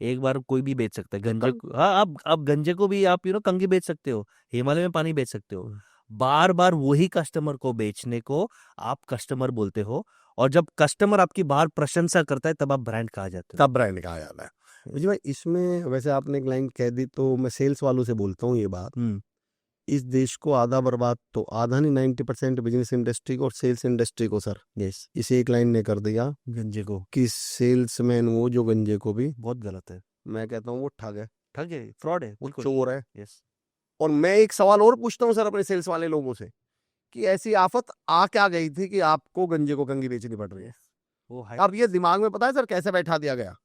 एक बार कोई भी बेच सकता है गंजे को। हाँ, आप गंजे को भी आप कंगी बेच सकते हो, हिमालय में पानी बेच सकते हो। बार बार वही कस्टमर को बेचने को आप कस्टमर बोलते हो, और जब कस्टमर आपकी बार प्रशंसा करता है तब आप ब्रांड कहा जाते हो। तब ब्रांड कहा जाता है। जी भाई, इसमें वैसे आपने एक लाइन कह दी तो मैं सेल्स वालों से बोलता हूँ ये बात, इस देश को आधा बर्बाद तो आधा नहीं 90% बिजनेस इंडस्ट्री को और सेल्स इंडस्ट्री को सर, यस, इसे एक लाइन ने कर दिया गंजे को। कि सेल्समैन वो जो गंजे को भी, बहुत गलत है, मैं कहता हूँ वो ठग है, ठग है, फ्रॉड है, वो बिल्कुल। चोर है। यस। और मैं एक सवाल और पूछता हूँ सर अपने सेल्स वाले लोगों से, कि ऐसी आफत आ क्या गई थी कि आपको गंजे को कंगी बेचनी पड़ रही है? वो है। अब ये दिमाग में पता है सर कैसे बैठा दिया गया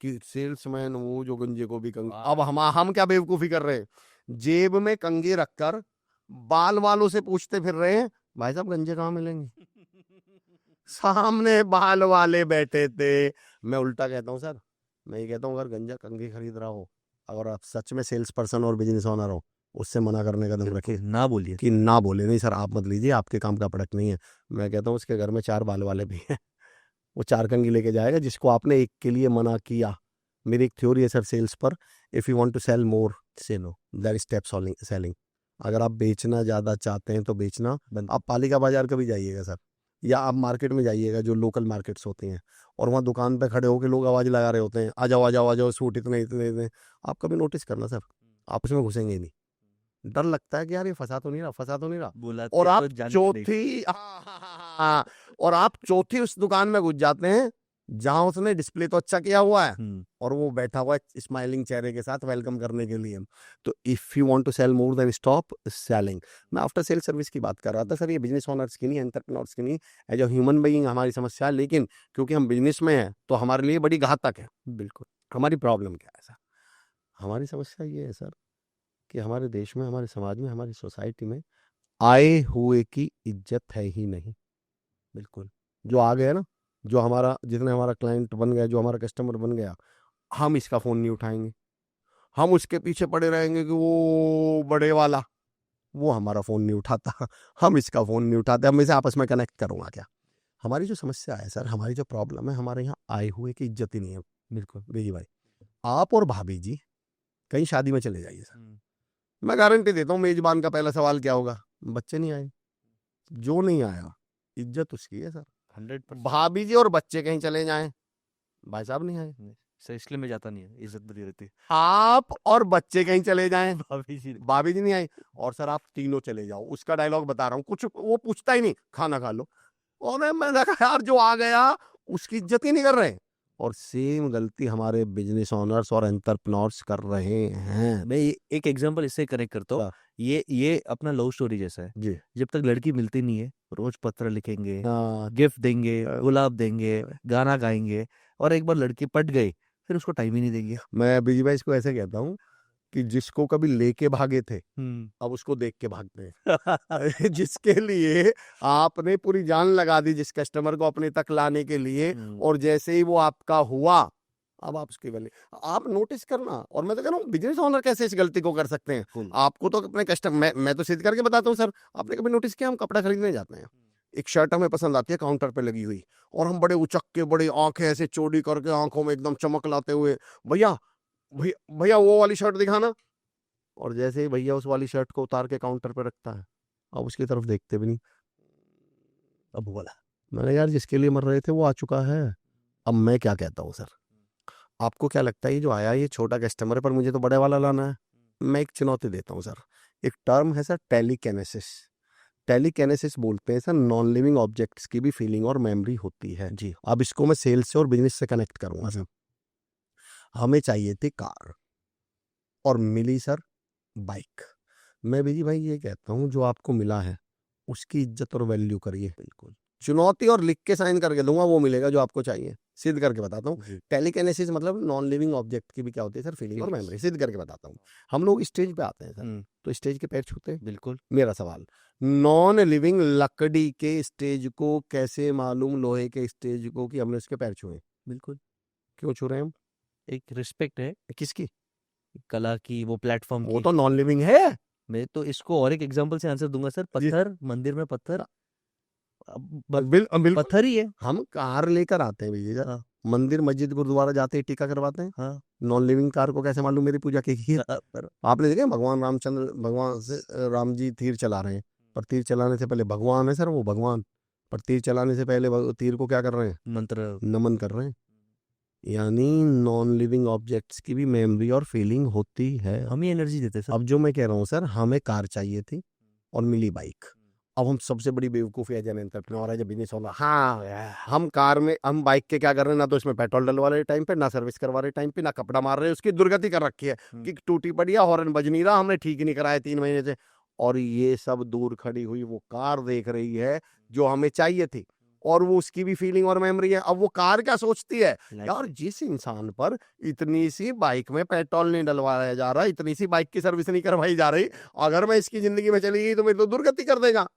कि सेल्समैन वो जो गंजे को भी कंगी। अब हम क्या बेवकूफी कर रहे हैं, जेब में कंगी रखकर बाल वालों से पूछते फिर रहे हैं भाई साहब गंजे कहाँ मिलेंगे? सामने बाल वाले बैठे थे। मैं उल्टा कहता हूँ सर, मैं ये कहता हूँ अगर गंजा कंगी खरीद रहा हो, अगर आप सच में सेल्स पर्सन और बिजनेस ओनर हो, उससे मना करने का दम रखिए, ना बोलिए कि ना बोले नहीं सर आप मत लीजिए, आपके काम का प्रोडक्ट नहीं है। मैं कहता हूँ उसके घर में 4 बाल वाले भी हैं, वो 4 कंगी लेके जाएगा जिसको आपने एक के लिए मना किया। मेरी एक थ्योरी है सर सेल्स पर, if you want to sell more say no, that is step selling. अगर आप बेचना ज़्यादा चाहते हैं तो बेचना बंद। आप पालिका बाजार कभी जाइएगा सर, या आप मार्केट में जाइएगा जो लोकल मार्केट्स होती हैं, और वहाँ दुकान पे खड़े होकर लोग आवाज़ लगा रहे होते हैं, आ जाओ आ जाओ आ जाओ, सूट इतने इतने इतने। आप कभी नोटिस करना सर, आप उसमें घुसेंगे ही नहीं। डर लगता है कि यार ये फंसा तो नहीं रहा, फंसा तो नहीं रहा। बुलाते और आप तो जानते नहीं। चौथी और आप चौथी उस दुकान में घुस जाते हैं जहां उसने डिस्प्ले तो अच्छा किया हुआ है, और वो बैठा हुआ है स्माइलिंग चेहरे के साथ वेलकम करने के लिए। तो if you want to sell more then stop selling. मैं आफ्टर सेल सर्विस की बात कर रहा था सर, ये बिजनेस ओनर्स की नहीं, एंटरप्रेन्योर्स की नहीं, एज अ ह्यूमन बीइंग हमारी समस्या है। लेकिन क्योंकि हम बिजनेस में हैं तो हमारे लिए बड़ी घातक है। बिल्कुल। हमारी प्रॉब्लम क्या है सर? हमारी समस्या ये है सर कि हमारे देश में, हमारे समाज में, हमारी सोसाइटी में आए हुए की इज्जत है ही नहीं। बिल्कुल। जो आ गया ना, जो हमारा, जितने हमारा क्लाइंट बन गया, जो हमारा कस्टमर बन गया, हम इसका फोन नहीं उठाएंगे, हम उसके पीछे पड़े रहेंगे कि वो बड़े वाला, वो हमारा फोन नहीं उठाता, हम इसका फोन नहीं उठाते, हम इसे आपस में कनेक्ट करूंगा क्या? हमारी जो समस्या है सर, हमारी जो प्रॉब्लम है, हमारे यहाँ आए हुए की इज्जत ही नहीं है। बिल्कुल। बेजी भाई, आप और भाभी जी कहीं शादी में चले जाइए सर, मैं गारंटी देता हूँ मेजबान का पहला सवाल क्या होगा? बच्चे नहीं आए। जो नहीं आया, इज्जत उसकी है सर। 100%। भाभी जी और बच्चे कहीं चले जाएं, भाई साहब नहीं आए, सर इसलिए मैं जाता नहीं है, इज्जत बनी रहती है। आप और बच्चे कहीं चले जाएं, भाभी जी भाभी जी नहीं आई, और सर आप तीनों चले जाओ, उसका डायलॉग बता रहा हूँ, कुछ वो पूछता ही नहीं, खाना खा लो। और मैंने कहा यार जो आ गया उसकी इज्जत ही नहीं कर रहे। और सेम गलती हमारे बिजनेस ओनर्स और एंटरप्रेन्योर्स कर रहे हैं। मैं एक एग्जांपल इससे कनेक्ट करता हूँ। हाँ। ये अपना लव स्टोरी जैसा है। जी। जब तक लड़की मिलती नहीं है, रोज पत्र लिखेंगे, हाँ। गिफ्ट देंगे, हाँ। गुलाब देंगे, गाना गाएंगे, और एक बार लड़की पट गई फिर उसको टाइम ही नहीं देंगे। मैं बीजी भाई इसको ऐसे कहता हूँ कि जिसको कभी लेके भागे थे, हम्म। अब उसको देख के भागते हैं। जिसके लिए आपने पूरी जान लगा दी, जिस कस्टमर को अपने तक लाने के लिए, और जैसे ही वो आपका हुआ, अब आप उसकी वैल्यू आप नोटिस करना। और मैं तो कह रहा हूँ बिजनेस ओनर कैसे इस गलती को कर सकते हैं? आपको तो अपने कस्टमर, मैं तो सिद्ध करके बताता हूँ सर, आपने कभी नोटिस किया, हम कपड़ा खरीदने जाते हैं, एक शर्ट हमें पसंद आती है काउंटर पे लगी हुई, और हम बड़े उचक के, बड़ी आंखें ऐसे चौड़ी करके, आंखों में एकदम चमक लाते हुए, भैया भैया भैया वो वाली शर्ट दिखाना। और जैसे ही भैया उस वाली शर्ट को उतार के काउंटर पे रखता है, अब उसकी तरफ देखते भी नहीं। अब बोला, मैंने यार जिसके लिए मर रहे थे वो आ चुका है। अब मैं क्या कहता हूँ सर, आपको क्या लगता है ये जो आया ये छोटा कस्टमर है, पर मुझे तो बड़े वाला लाना है? मैं एक चुनौती देता हूँ सर, एक टर्म है सर, टेलीकेनेसिस। टेलीकेनेसिस बोलते हैं सर, नॉन लिविंग ऑब्जेक्ट्स की भी फीलिंग और मेमोरी होती है जी। अब इसको मैं सेल्स से और बिजनेस से कनेक्ट करूंगा सर। हमें चाहिए थी कार, और मिली सर बाइक। मैं बीजी भाई ये कहता हूँ, जो आपको मिला है उसकी इज्जत और वैल्यू करिए। बिल्कुल, चुनौती और लिख के साइन करके दूंगा, वो मिलेगा जो आपको चाहिए। सिद्ध करके बताता हूँ, टेलीकिनेसिस मतलब नॉन लिविंग ऑब्जेक्ट की भी क्या होती है सर, फीलिंग और मेमोरी। सिद्ध करके बताता हूँ। हम लोग स्टेज पे आते हैं सर, तो स्टेज के पैर छूते हैं। बिल्कुल। मेरा सवाल, नॉन लिविंग लकड़ी के स्टेज को कैसे मालूम लोहे के स्टेज को कि हमने उसके पैर छुए? बिल्कुल, क्यों छू रहे हैं हम? एक रिस्पेक्ट है किसकी? कला की, वो प्लेटफॉर्म वो की। तो नॉन लिविंग है। मैं तो इसको और एक एग्जांपल से आंसर दूंगा सर। पत्थर, मंदिर में पत्थर बिल्कुल पत्थर ही है। हम कार लेकर आते हैं भैया, हाँ। मंदिर मस्जिद गुरुद्वारा जाते हैं, टीका करवाते हैं। हाँ। नॉन लिविंग कार को कैसे मालूम मेरी पूजा की है? पर आपने देखा भगवान रामचंद्र, भगवान से राम जी तीर चला रहे हैं, पर तीर चलाने से पहले भगवान है सर, वो भगवान, पर तीर चलाने से पहले तीर को क्या कर रहे हैं? मंत्र। नमन कर रहे हैं। यानी नॉन लिविंग ऑब्जेक्ट्स की भी मेमोरी और फीलिंग होती है। हम ही एनर्जी देते सर। अब जो मैं कह रहा हूँ सर, हमें कार चाहिए थी और मिली बाइक। अब हम सबसे बड़ी बेवकूफ़ी है, जन एंटरप्रेन्योर है, जब बिजनेस होगा, हाँ हम कार में, हम बाइक के क्या कर रहे हैं, ना तो इसमें पेट्रोल डलवा रहे टाइम पे, ना सर्विस करवा रहे टाइम पे, ना कपड़ा मार रहे, उसकी दुर्गति कर रखी है कि टूटी पड़ी है, हॉर्न बज नहीं रहा, हमने ठीक नहीं कराया 3 महीने से। और ये सब दूर खड़ी हुई वो कार देख रही है जो हमें चाहिए थी, और वो उसकी भी फीलिंग और मेमोरी है। अब वो कार क्या सोचती है, यार जिस इंसान पर इतनी सी बाइक में पेट्रोल नहीं डलवाया जा रहा, इतनी सी बाइक की सर्विस नहीं करवाई जा रही, अगर मैं इसकी जिंदगी में चली गई तो मेरी तो दुर्गति कर देगा।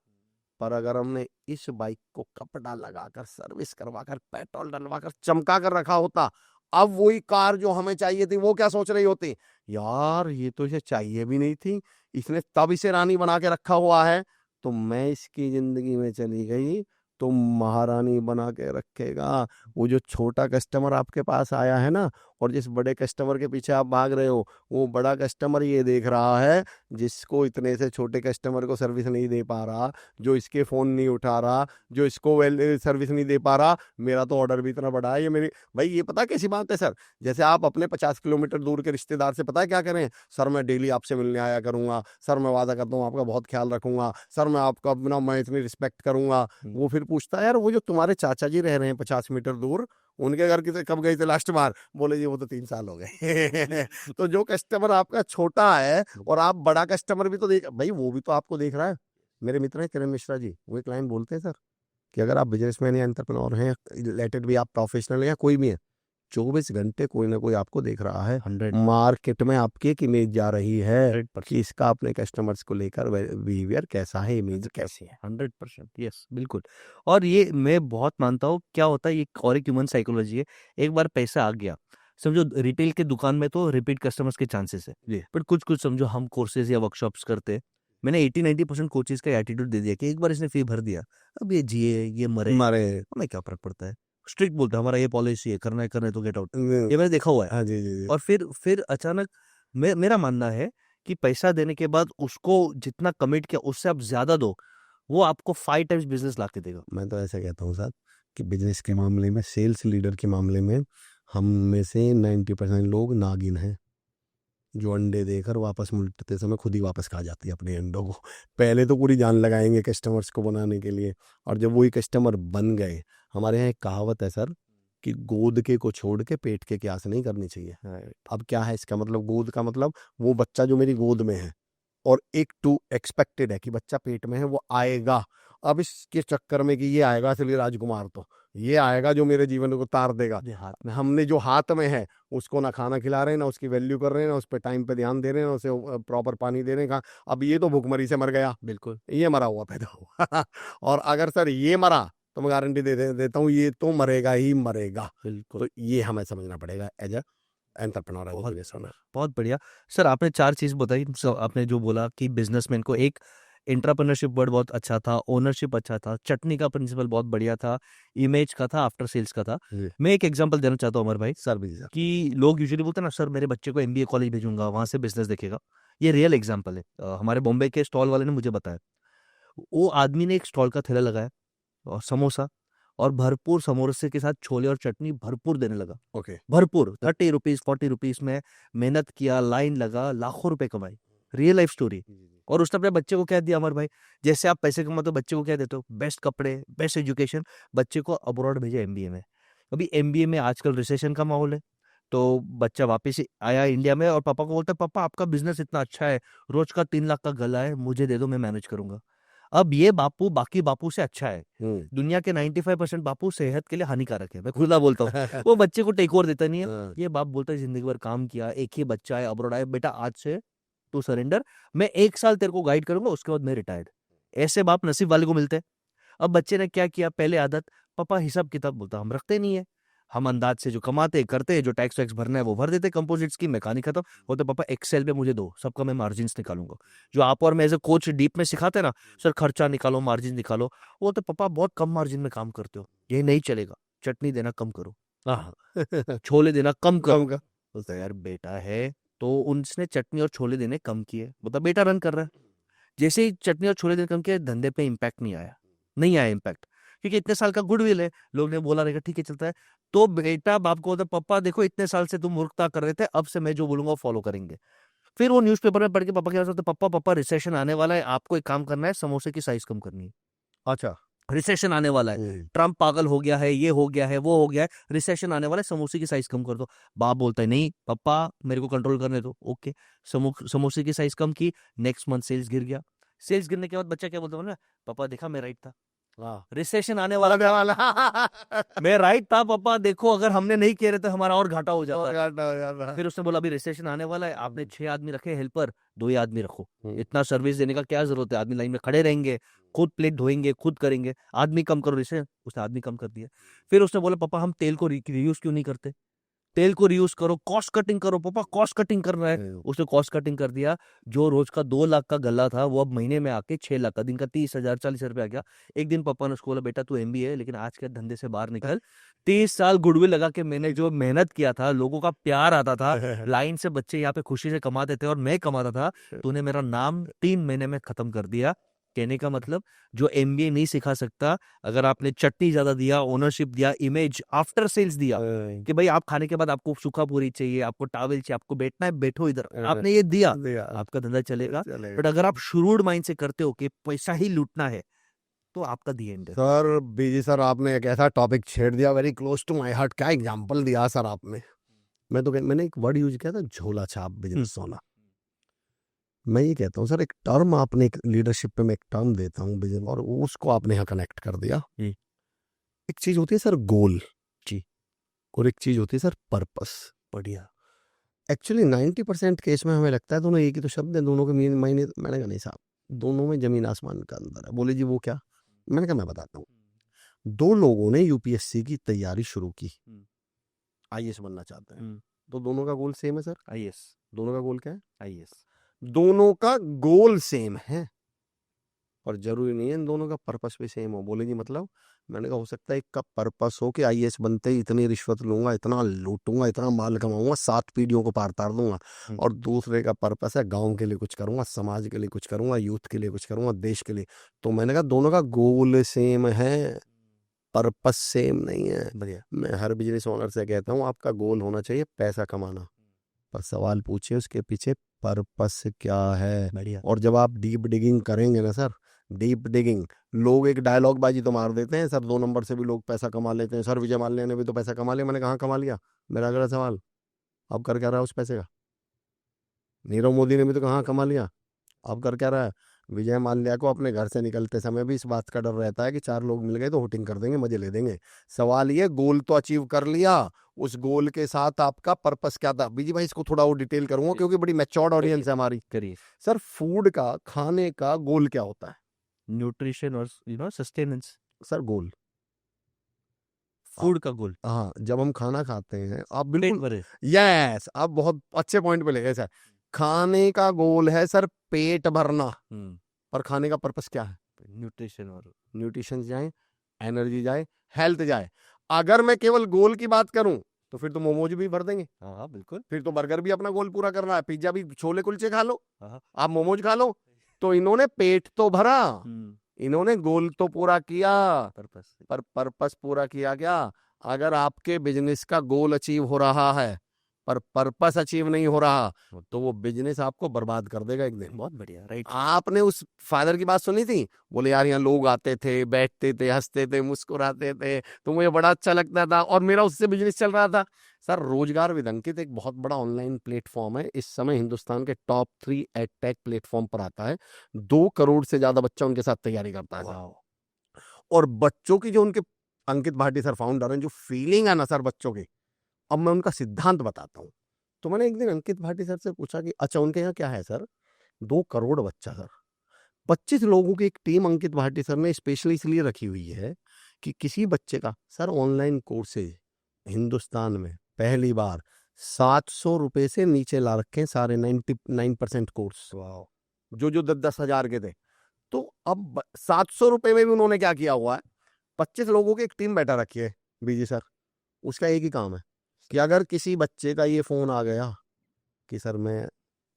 पर अगर हमने इस बाइक को कपड़ा लगाकर, सर्विस करवाकर, पेट्रोल डलवाकर, चमका कर रखा होता, अब वही कार जो हमें चाहिए थी वो क्या सोच रही होती, यार ये तो इसे चाहिए भी नहीं थी, इसने तब इसे रानी बना के रखा हुआ है, तो मैं इसकी जिंदगी में चली गई तो महारानी बना के रखेगा। वो जो छोटा कस्टमर आपके पास आया है ना, और जिस बड़े कस्टमर के पीछे आप भाग रहे हो, वो बड़ा कस्टमर ये देख रहा है जिसको इतने से छोटे कस्टमर को सर्विस नहीं दे पा रहा, जो इसके फ़ोन नहीं उठा रहा, जो इसको सर्विस नहीं दे पा रहा, मेरा तो ऑर्डर भी इतना बड़ा है, ये मेरी भाई ये पता कैसी बात है सर, जैसे आप अपने 50 किलोमीटर दूर के रिश्तेदार से पता है क्या करें, सर मैं डेली आपसे मिलने आया करूंगा, सर मैं वादा करता हूँ आपका बहुत ख्याल रखूंगा, सर मैं आपका अपना मैं इतनी रिस्पेक्ट करूंगा। वो फिर पूछता है यार वो जो तुम्हारे चाचा जी रह रहे हैं 50 मीटर दूर, उनके घर किसे कब गए थे लास्ट बार, बोले जी वो तो 3 साल हो गए। तो जो कस्टमर आपका छोटा है और आप बड़ा कस्टमर भी तो देख भाई, वो भी तो आपको देख रहा है। मेरे मित्र हैं किरण मिश्रा जी, वो एक लाइन बोलते हैं सर कि अगर आप बिजनेसमैन या एंटरप्रेन्योर हैं, लेटेड भी आप प्रोफेशनल या कोई भी है, 24 घंटे कोई ना कोई आपको देख रहा है। 100 मार्केट में आपकी एक इमेज जा रही है कि इसका अपने कस्टमर्स को लेकर बिहेवियर कैसा है, इमेज कैसी है। 100% यस, बिल्कुल। और ये मैं बहुत मानता हूँ, क्या होता है ये और एक ह्यूमन साइकोलॉजी है। एक बार पैसा आ गया, समझो रिटेल के दुकान में तो रिपीट कस्टमर्स के चांसेस है, जी। बट कुछ कुछ समझो हम कोर्सेज या वर्कशॉप्स करते हैं, मैंने 80-90% कोचेज का एटीट्यूड दे दिया कि एक बार इसने फी भर दिया, अब ये जिए ये मरे हमारे हमें क्या फर्क पड़ता है। स्ट्रिक्ट बोलते हैं, हमारा ये पॉलिसी है, करना है तो गेट आउट। ये मैंने देखा हुआ है। हाँ जी जी जी। और फिर अचानक मेरा मानना है कि पैसा देने के बाद उसको जितना कमिट किया उससे आप ज्यादा दो, वो आपको 5 टाइम्स बिजनेस ला के देगा। मैं तो ऐसा कहता हूँ साहब कि बिजनेस के मामले में, सेल्स लीडर के मामले में, हम में से 90% लोग नागिन हैं, जो अंडे देकर वापस मुलटते समय खुद ही वापस खा जाती है अपने अंडों को। पहले तो पूरी जान लगाएंगे कस्टमर्स को बनाने के लिए, और जब वही कस्टमर बन गए, हमारे यहाँ एक कहावत है सर कि गोद के को छोड़ के पेट के क्यास नहीं करनी चाहिए। अब क्या है इसका मतलब, गोद का मतलब वो बच्चा जो मेरी गोद में है, और एक टू एक्सपेक्टेड है कि बच्चा पेट में है वो आएगा। अब इसके चक्कर में कि ये आएगा इसलिए राजकुमार, तो ये आएगा जो मेरे जीवन को तार देगा, ये हाथ में हमने जो हाथ में है उसको ना खाना खिला रहे हैं, ना उसकी वैल्यू कर रहे हैं, ना उस पर टाइम पे ध्यान दे रहे हैं, ना उसे प्रॉपर पानी दे रहे हैं। अब ये तो भूखमरी से मर गया, बिल्कुल ये मरा हुआ पैदा हुआ। और अगर सर ये मरा तो मैं गारंटी देता हूँ ये तो मरेगा ही मरेगा। बिल्कुल तो ये हमें समझना पड़ेगा as a entrepreneur, as a बहुत बिजनेस ओनर। बहुत बढ़िया। सर आपने 4 चीज बताई। आपने जो बोला कि बिजनेसमैन को एक एंटरप्रेन्योरशिप वर्ड बहुत अच्छा था, ओनरशिप अच्छा था, चटनी का प्रिंसिपल बहुत बढ़िया था, इमेज का था, आफ्टर सेल्स का था। जी। मैं एक एग्जांपल देना चाहता हूँ अमर भाई, सर भी सर। कि लोग यूजुअली बोलते हैं ना सर मेरे बच्चे को एमबीए कॉलेज भेजूंगा, वहां से बिजनेस देखेगा। ये रियल एग्जांपल है। हमारे बॉम्बे के स्टॉल वाले ने मुझे बताया, वो आदमी ने एक स्टॉल का ठेला लगाया और समोसा, और भरपूर समोसे के साथ छोले और चटनी भरपूर देने लगा। ओके। भरपूर 30 रुपीज 40 रुपीज में मेहनत किया, लाइन लगा, लाखों रुपए कमाए। Real life story. और उसने अपने बच्चे को क्या दिया अमर भाई, जैसे आप पैसे कमाते हो बच्चे को क्या देते हो, बेस्ट कपड़े, बेस्ट एजुकेशन, बच्चे को अब्रॉड भेजा एमबीए में। अभी एमबीए में आजकल रिसेशन का माहौल है, तो बच्चा वापस ही आया इंडिया में और पापा को बोलता है पापा आपका बिजनेस इतना अच्छा है, रोज का 3 लाख का गला है, मुझे दे दो मैं मैनेज करूंगा। अब ये बापू बाकी बापू से अच्छा है। दुनिया के 95% बापू सेहत के लिए हानिकारक है, मैं खुला बोलता हूँ। वो बच्चे को टेक ओवर देता नहीं है। हाँ। ये बाप बोलता है जिंदगी भर काम किया, एक ही बच्चा है, अब्रॉड है, बेटा आज से तू सरेंडर, मैं 1 साल तेरे को गाइड करूंगा, उसके बाद मैं रिटायर्ड। ऐसे बाप नसीब वाले को मिलते हैं। अब बच्चे ने क्या किया, पहले आदत, पापा हिसाब किताब, बोलता हम रखते नहीं है, हम अंदाज से जो कमाते करते, जो टैक्स वैक्स भरना है वो भर देते, कंपोजिट्स की, मैं कहानी खत्म। बोलते पापा एक्सेल पे मुझे दो, सबका मैं मार्जिन निकालूंगा। जो आप और मैं एज ए कोच डीप में सिखाते हैं ना, सर खर्चा निकालो, मार्जिन निकालो, वो बोलते पापा बहुत कम मार्जिन में काम करते हो, ये नहीं चलेगा, चटनी देना कम करो, छोले देना कम करो। बोलता यार बेटा है, तो उनसे चटनी और छोले देने कम किए, बोलता बेटा रन कर रहा है। जैसे ही चटनी और छोले देने कम किया, धंधे पे इम्पैक्ट नहीं आया इम्पैक्ट, क्योंकि इतने साल का गुडविल है, लोग ने बोला रहेगा ठीक है चलता है। तो बेटा बाप को बोलता पापा देखो इतने साल से तुम मूर्खता कर रहे थे, अब से मैं जो बोलूंगा वो फॉलो करेंगे। फिर वो न्यूज़पेपर में पढ़ के पापा क्या बोलते, पापा पापा रिसेशन आने वाला है, आपको एक काम करना है, समोसे की साइज कम करनी है। अच्छा। रिसेशन आने वाला है, ट्रम्प पागल हो गया है, ये हो गया है, वो हो गया है, रिसेशन आने वाला है, समोसे की साइज कम कर दो। बाप बोलता है नहीं पापा मेरे को कंट्रोल करने दो। ओके, समोसे की साइज कम की, नेक्स्ट मंथ सेल्स गिर गया। सेल्स गिरने के बाद बच्चा क्या बोलता है ना, पापा देखा मैं राइट था, रिसेशन आने वाला मैं राइट था पापा, देखो अगर हमने नहीं किए रहे तो हमारा और घाटा हो जाता। फिर उसने बोला अभी रिसेशन आने वाला है, आपने 6 आदमी रखे हेल्पर, 2 ही आदमी रखो, इतना सर्विस देने का क्या जरूरत है, आदमी लाइन में खड़े रहेंगे, खुद प्लेट धोएंगे, खुद करेंगे, आदमी कम करो। रिसेशन, उसने आदमी कम कर दिया। फिर उसने बोला पापा हम तेल को रीयूज क्यों नहीं करते, तेल को रीयूज करो, कॉस्ट कटिंग करो, पापा कॉस्ट कटिंग कर रहा है। उसने कॉस्ट कटिंग कर दिया, जो रोज का 2 लाख का गल्ला था वो अब महीने में आके 6 लाख का, दिन का 30,000 40,000 आ गया। एक दिन पापा ने उसको बोला, बेटा तू एमबीए है लेकिन आज के धंधे से बाहर निकल। 30 साल गुडविल लगा के मैंने जो मेहनत किया था, लोगों का प्यार आता था, लाइन से बच्चे यहाँ पे खुशी से कमाते थे और मैं कमाता था, तूने मेरा नाम 3 महीने में खत्म कर दिया। कहने का मतलब, जो एमबीए नहीं सिखा सकता, अगर आपने चटनी ज्यादा दिया, ओनरशिप दिया, इमेज आफ्टर सेल्स दिया कि भाई आप खाने के बाद आपको सूखा पूरी चाहिए, आपको टावल चाहिए, आपको बैठना है बैठो इधर, आपने ये दिया, आपका धंधा चलेगा। बट अगर आप शुरूड माइंड से करते हो कि पैसा ही लूटना है, तो आपका दी एंड है। सर बीजी सर, आपने एक ऐसा टॉपिक छेड़ दिया very close to my heart. क्या एग्जांपल दिया सर आपने। मैंने एक वर्ड यूज किया था, झोला छाप बिजनेस होना। मैं ये कहता हूँ सर, एक टर्म आपने, एक लीडरशिप पे मैं एक टर्म देता हूँ बिजनेस, और उसको आपने यहाँ कनेक्ट कर दिया। एक चीज होती है सर गोल जी, और एक चीज होती है सर पर्पस। बढ़िया। एक्चुअली 90% केस में हमें लगता है दोनों एक ही तो शब्द है, दोनों के मायने, मैंने कहा नहीं साहब, दोनों में जमीन आसमान का अंतर है। बोले जी वो क्या? मैंने कहा मैं बताता हूँ। 2 लोगों ने यूपीएससी की तैयारी शुरू की, आईएएस बनना चाहते हैं, तो दोनों का गोल सेम है सर। आईएएस, दोनों का गोल क्या है? आईएएस। दोनों का गोल सेम है, और जरूरी नहीं है इन दोनों का पर्पस भी सेम हो। बोले जी मतलब? मैंने कहा हो सकता है एक का पर्पस हो कि आईएएस बनते ही इतनी रिश्वत लूंगा, इतना लूटूंगा, इतना माल कमाऊंगा, 7 पीढ़ियों को पार तार दूंगा, और दूसरे का पर्पस है गांव के लिए कुछ करूंगा, समाज के लिए कुछ करूंगा, यूथ के लिए कुछ करूंगा, देश के लिए। तो मैंने कहा दोनों का गोल सेम है, पर्पस सेम नहीं है। बढ़िया। मैं हर बिजनेस ओनर से कहता हूँ आपका गोल होना चाहिए पैसा कमाना, पर सवाल पूछिए उसके पीछे पर्पस क्या है। बढ़िया। और जब आप डीप डिगिंग करेंगे ना सर, डीप डिगिंग, लोग एक डायलॉग बाजी तो मार देते हैं सर, 2 नंबर से भी लोग पैसा कमा लेते हैं। सर विजय माल्या ने भी तो पैसा कमा लिया। मैंने कहाँ कमा लिया? मेरा अगला सवाल, अब कर क्या रहा है उस पैसे का? नीरव मोदी ने भी तो कहाँ कमा लिया, अब कर क्या रहा है? विजय माल्या को अपने घर से निकलते समय भी इस बात का डर रहता है कि 4 लोग मिल गए तो होटिंग कर देंगे, मजे ले देंगे। सवाल ये, गोल तो अचीव कर लिया, उस गोल के साथ आपका पर्पस क्या था? बीजी भाई इसको थोड़ा और डिटेल करूंगा क्योंकि बड़ी मैच्योर्ड ऑडियंस है हमारी। करिए। सर फूड का, खाने का गोल क्या होता है? न्यूट्रिशन और सस्टेनेंस। सर गोल, फूड का गोल, हाँ, जब हम खाना खाते हैं आप पेट बिल्कुल, भरे। यस, आप बहुत अच्छे पॉइंट पे ले गए सर। खाने का गोल है सर पेट भरना, पर खाने का पर्पस क्या है? न्यूट्रिशन और न्यूट्रिशन जाए, एनर्जी जाए, हेल्थ जाए। अगर मैं केवल गोल की बात करूं तो फिर तो मोमोज भी भर देंगे, हाँ बिल्कुल। फिर तो बर्गर भी अपना गोल पूरा करना है, पिज्जा भी, छोले कुलचे खा लो, हाँ। आप मोमोज खा लो। तो इन्होंने पेट तो भरा, इन्होंने गोल तो पूरा किया, पर्पस। पर पर्पस पूरा किया क्या? अगर आपके बिजनेस का गोल अचीव हो रहा है पर पर्पस अचीव नहीं हो रहा, तो वो बिजनेस आपको बर्बाद कर देगा एक दिन। बहुत बढ़िया, राइट। आपने उस फादर की बात सुनी थी, बोले यार यहाँ लोग आते थे, बैठते थे, हंसते थे, मुस्कुराते थे, तो मुझे बड़ा अच्छा लगता था और मेरा उससे बिजनेस चल रहा था। सर रोजगार विद अंकित एक बहुत बड़ा ऑनलाइन प्लेटफॉर्म है, इस समय हिंदुस्तान के टॉप 3 एडटेक प्लेटफॉर्म पर आता है। 2 करोड़ से ज्यादा बच्चा उनके साथ तैयारी करता है सर। और बच्चों की जो उनके, अंकित भाटी सर फाउंडर हैं, जो फीलिंग है ना सर बच्चों की, अब मैं उनका सिद्धांत बताता हूँ। तो मैंने एक दिन अंकित भाटी सर से पूछा कि अच्छा उनके यहाँ क्या है सर? 2 करोड़ बच्चा सर, 25 लोगों की एक टीम अंकित भाटी सर ने स्पेशली इसलिए रखी हुई है कि किसी बच्चे का सर ऑनलाइन कोर्सेज हिंदुस्तान में पहली बार 700 रुपए से नीचे ला रखे हैं सारे 99% कोर्स, जो 10-10 हजार के थे। तो अब 700 रुपए में भी उन्होंने क्या किया हुआ है, 25 लोगों की एक टीम बैठा रखी है बीजी सर। उसका एक ही काम है कि अगर किसी बच्चे का ये फोन आ गया कि सर मैं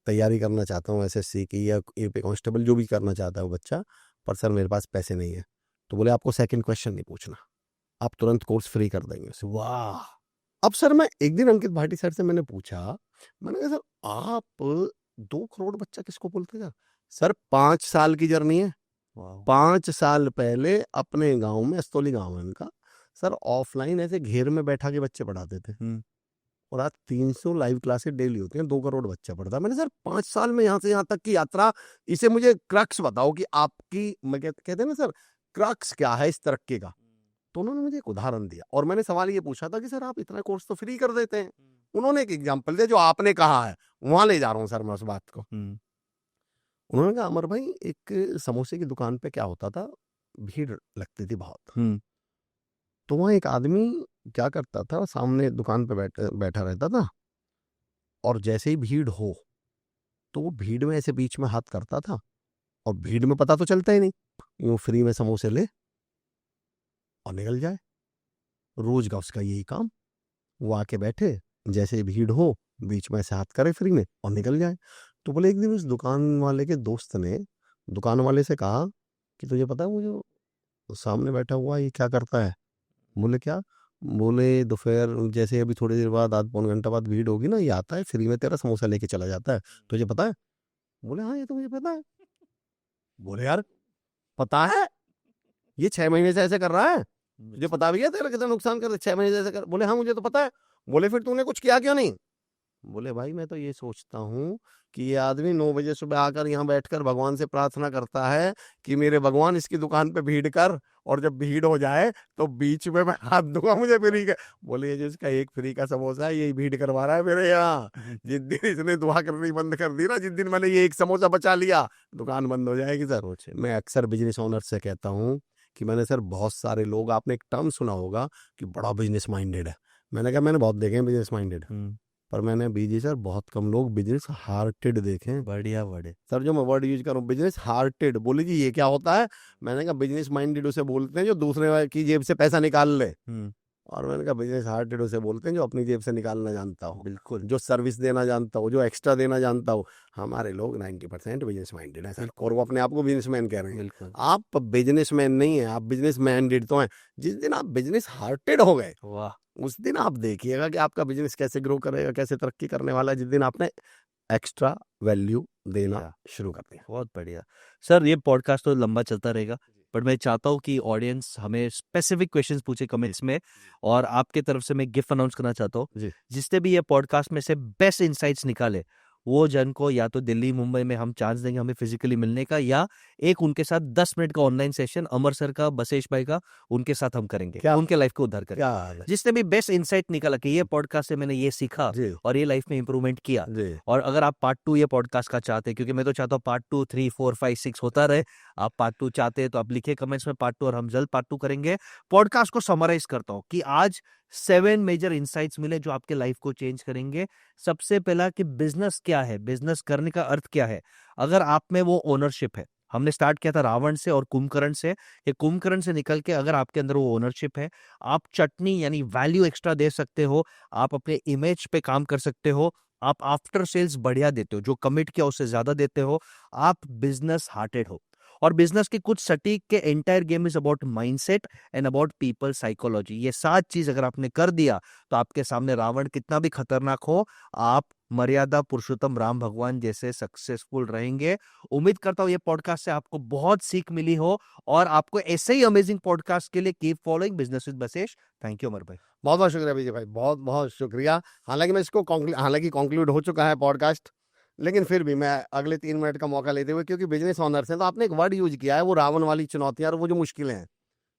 तैयारी करना चाहता हूँ एसएससी की या यूपी कांस्टेबल, जो भी करना चाहता है वो बच्चा, पर सर मेरे पास पैसे नहीं है, तो बोले आपको सेकंड क्वेश्चन नहीं पूछना, आप तुरंत कोर्स फ्री कर देंगे उसे। वाह। अब सर मैं एक दिन अंकित भाटी सर से मैंने पूछा, मैंने कहा सर आप 2 करोड़ बच्चा किसको बोलते हैं? सर 5 साल की जर्नी है। 5 साल पहले अपने गांव में, अस्तौली गांव है उनका, सर ऑफलाइन ऐसे घेर में बैठा के बच्चे पढ़ाते थे, और आज 300 लाइव क्लासेस डेली होती हैं, 2 करोड़ बच्चा पढ़ता है। मैंने सर 5 साल में यहाँ से यहाँ तक की यात्रा, इसे मुझे क्रक्स बताओ कि आपकी, मैं कहते हैं ना सर, क्रक्स क्या है इस तरक्की का? तो उन्होंने मुझे एक उदाहरण दिया, और मैंने सवाल ये पूछा था कि सर आप इतना कोर्स तो फ्री कर देते हैं। उन्होंने एक एग्जाम्पल दिया, जो आपने कहा है वहां ले जा रहा हूँ सर मैं उस बात को। उन्होंने कहा अमर भाई, एक समोसे की दुकान पे क्या होता था, भीड़ लगती थी बहुत, तो वहाँ एक आदमी क्या करता था, सामने दुकान पे बैठा रहता था, और जैसे ही भीड़ हो तो वो भीड़ में ऐसे बीच में हाथ करता था, और भीड़ में पता तो चलता ही नहीं, यूं फ्री में समोसे ले और निकल जाए। रोज का उसका यही काम, वो आके बैठे, जैसे ही भीड़ हो बीच में ऐसे हाथ करे फ्री में और निकल जाए। तो बोले एक दिन उस दुकान वाले के दोस्त ने दुकान वाले से कहा कि तुझे पता है वो जो सामने बैठा हुआ ये क्या करता है? बोले क्या? बोले दोपहर जैसे अभी थोड़ी देर बाद, आध पौन घंटा बाद भीड़ होगी ना, ये आता है फ्री में तेरा समोसा लेके चला जाता है, तुझे पता है? बोले हाँ ये तो मुझे पता है। बोले यार पता है, ये 6 महीने से ऐसे कर रहा है, तुझे पता भी है तेरा कितना नुकसान कर रहा है, 6 महीने से ऐसे कर। बोले हाँ मुझे तो पता है। बोले फिर तूने कुछ किया क्यों नहीं? बोले भाई मैं तो ये सोचता हूँ कि ये आदमी 9 बजे सुबह आकर यहाँ बैठकर भगवान से प्रार्थना करता है कि मेरे भगवान इसकी दुकान पे भीड़ कर, और जब भीड़ हो जाए तो बीच में मैं हाथ दूंगा, मुझे फ्री का। बोले ये जिसका एक फ्री का समोसा है यही भीड़ करवा रहा है मेरे यहाँ। जिस दिन इसने दुआ करनी बंद कर दी ना, जिस दिन मैंने ये एक समोसा बचा लिया, दुकान बंद हो जाएगी सर। मैं अक्सर बिजनेस ओनर से कहता हूँ कि मैंने सर बहुत सारे लोग, आपने एक टर्म सुना होगा कि बड़ा बिजनेस माइंडेड है। मैंने कहा मैंने बहुत देखे हैं बिजनेस माइंडेड, पर मैंने बीजी सर बहुत कम लोग बिजनेस हार्टेड देखे हैं। बढ़िया बड़े सर जो मैं वर्ड यूज करूँ बिजनेस हार्टेड, बोले जी ये क्या होता है? मैंने कहा बिजनेस माइंडेड उसे बोलते हैं जो दूसरे की जेब से पैसा निकाल ले, और मैंने कहा बिजनेस हार्टेड उसे बोलते हैं जो अपनी जेब से निकालना जानता हो, बिल्कुल जो सर्विस देना जानता हो, जो एक्स्ट्रा देना जानता हो। हमारे लोग 90% बिजनेस माइंडेड है सर, और वो अपने आप को बिजनेसमैन कह रहे हैं। बिल्कुल आप बिजनेसमैन नहीं है, आप बिजनेस माइंडेड तो हैं। जिस दिन आप बिजनेस हार्टेड हो गए वाह उस दिन आप देखिएगा कि आपका बिजनेस कैसे ग्रो करेगा, कैसे तरक्की करने वाला है, जिस दिन आपने एक्स्ट्रा वैल्यू देना या शुरू कर दिया। बहुत बढ़िया सर। ये पॉडकास्ट तो लंबा चलता रहेगा, बट मैं चाहता हूँ कि ऑडियंस हमें स्पेसिफिक क्वेश्चंस पूछे कमेंट्स में, और आपके तरफ से मैं गिफ्ट अनाउंस करना चाहता हूँ। जी जिसने भी ये पॉडकास्ट में से बेस्ट इंसाइट्स निकाले, वो जन को या तो दिल्ली मुंबई में हम चांस देंगे हमें फिजिकली मिलने का, या एक उनके साथ 10 मिनट का ऑनलाइन सेशन अमर सर का, बसेश भाई का, उनके साथ हम करेंगे, क्या उनके लाइफ को उद्धार करेंगे। क्या हाल है? जिसने भी बेस्ट इंसाइट निकाला कि ये पॉडकास्ट से मैंने ये सीखा जी और ये लाइफ में इंप्रूवमेंट किया, जी और अगर आप पार्ट 2 ये पॉडकास्ट का चाहते हैं, क्योंकि मैं तो चाहता हूँ पार्ट 2 3 4 5 6 होता रहे, आप पार्ट 2 चाहते हैं तो आप लिखे कमेंट्स में पार्ट 2, और हम जल्द पार्ट 2 करेंगे। पॉडकास्ट को समराइज करता हूँ कि आज 7 मेजर इंसाइट्स मिले जो आपके लाइफ को चेंज करेंगे। सबसे पहला कि बिजनेस क्या है, बिजनेस करने का अर्थ क्या है। अगर आप में वो ओनरशिप है, हमने स्टार्ट किया था रावण से और कुंभकर्ण से, ये कुंभकर्ण से निकल के अगर आपके अंदर वो ओनरशिप है, आप चटनी यानी वैल्यू एक्स्ट्रा दे सकते हो, आप अपने इमेज पे काम कर सकते हो, आप आफ्टर सेल्स बढ़िया देते हो, जो कमिट किया उससे ज्यादा देते हो, आप बिजनेस हार्टेड हो। और बिजनेस के कुछ सटीक के entire game is about mindset and about people psychology. ये 7 चीज अगर आपने कर दिया तो आपके सामने रावण कितना भी खतरनाक हो, आप मर्यादा पुरुषोत्तम राम भगवान जैसे सक्सेसफुल रहेंगे। उम्मीद करता हूं ये पॉडकास्ट से आपको बहुत सीख मिली हो, और आपको ऐसे ही अमेजिंग पॉडकास्ट के लिए keep following business with Basesh. Thank you Amar भाई। बहुत बहुत शुक्रिया विजय भाई, बहुत बहुत शुक्रिया। हालांकि मैं इसको हालांकि कंक्लूड हो चुका है पॉडकास्ट, लेकिन फिर भी मैं अगले 3 मिनट का मौका लेते हुए, क्योंकि बिजनेस ऑनर्स हैं, तो आपने एक वर्ड यूज किया है वो रावण वाली चुनौतियां और वो जो मुश्किलें हैं,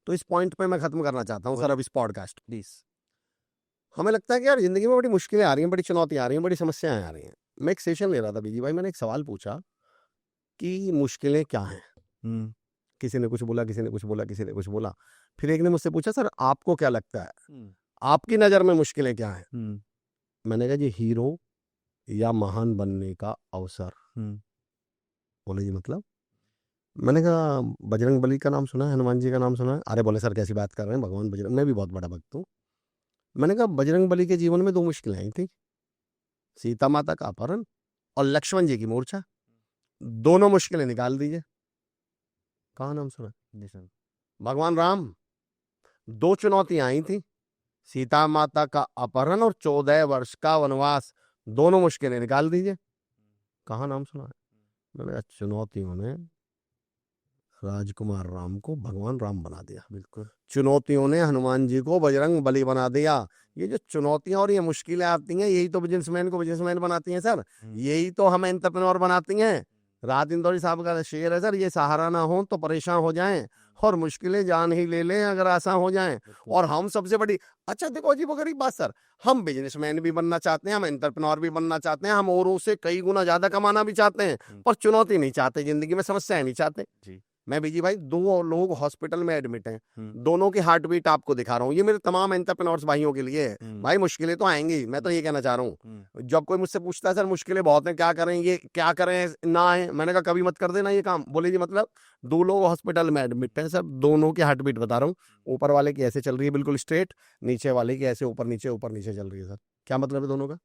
तो इस पॉइंट पे मैं खत्म करना चाहता हूँ सर अब इस पॉडकास्ट। प्लीज। हमें लगता है कि यार जिंदगी में बड़ी मुश्किलें आ रही हैं, बड़ी चुनौतियां आ रही हैं, बड़ी समस्याएं आ रही हैं। मैं एक सेशन ले रहा था बीजी भाई, मैंने एक सवाल पूछा कि मुश्किलें क्या हैं। हम्म किसी ने कुछ बोला, किसी ने कुछ बोला, किसी ने कुछ बोला। फिर एक ने मुझसे पूछा सर आपको क्या लगता है, आपकी नजर में मुश्किलें क्या हैं? हम्म मैंने कहा जी हीरो या महान बनने का अवसर। हम्म बोले जी मतलब? मैंने कहा बजरंग बली का नाम सुना है, हनुमान जी का नाम सुना है? अरे बोले सर कैसी बात कर रहे हैं, भगवान बजरंग, मैं भी बहुत बड़ा भक्त हूँ। मैंने कहा बजरंग बली के जीवन में 2 मुश्किलें आई थी, सीता माता का अपहरण और लक्ष्मण जी की मूर्छा। दोनों मुश्किलें निकाल दीजिए, कहाँ नाम सुना? जी सर। भगवान राम, 2 चुनौतियां आई थी, सीता माता का अपहरण और 14 वर्ष का वनवास। दोनों मुश्किलें निकाल दीजिए, कहाँ नाम सुना है? मैंने कहा चुनौतियों ने राजकुमार राम को भगवान राम बना दिया, बिल्कुल। चुनौतियों ने हनुमान जी को बजरंग बली बना दिया। ये जो चुनौतियां और ये मुश्किलें आती हैं, यही तो बिजनेसमैन को बिजनेसमैन बनाती हैं सर, यही तो हमें एंटरप्रेन्योर बनाती हैं। रात इंदौरी साहब का शेर है सर, ये सहारा ना हो तो परेशान हो जाएं, और मुश्किलें जान ही ले लें अगर आसान हो जाएं। और हम सबसे बड़ी, अच्छा देखो अजीब गरीब बात सर, हम बिजनेसमैन भी बनना चाहते हैं, हम एंटरप्रेन्योर भी बनना चाहते हैं, हम औरों से कई गुना ज्यादा कमाना भी चाहते हैं, पर चुनौती नहीं चाहते, जिंदगी में समस्याएं नहीं चाहते। जी मैं बीजी भाई 2 लोग हॉस्पिटल में एडमिट हैं, हम्म, दोनों की हार्ट बीट आपको दिखा रहा हूँ, ये मेरे तमाम एंटरप्रेन्योर्स भाइयों के लिए है। हम्म, भाई मुश्किलें तो आएंगी, मैं तो ये कहना चाह रहा हूँ। हम्म, जब कोई मुझसे पूछता है सर मुश्किलें बहुत हैं, क्या करें, ये क्या करें ना है, मैंने कहा कभी मत कर देना ये काम। बोले जी मतलब 2 लोग हॉस्पिटल में एडमिट हैं सर, दोनों की हार्ट बीट बता रहा हूँ, ऊपर वाले की ऐसे चल रही है बिल्कुल स्ट्रेट, नीचे वाले की ऐसे ऊपर नीचे चल रही है सर। क्या मतलब है दोनों का?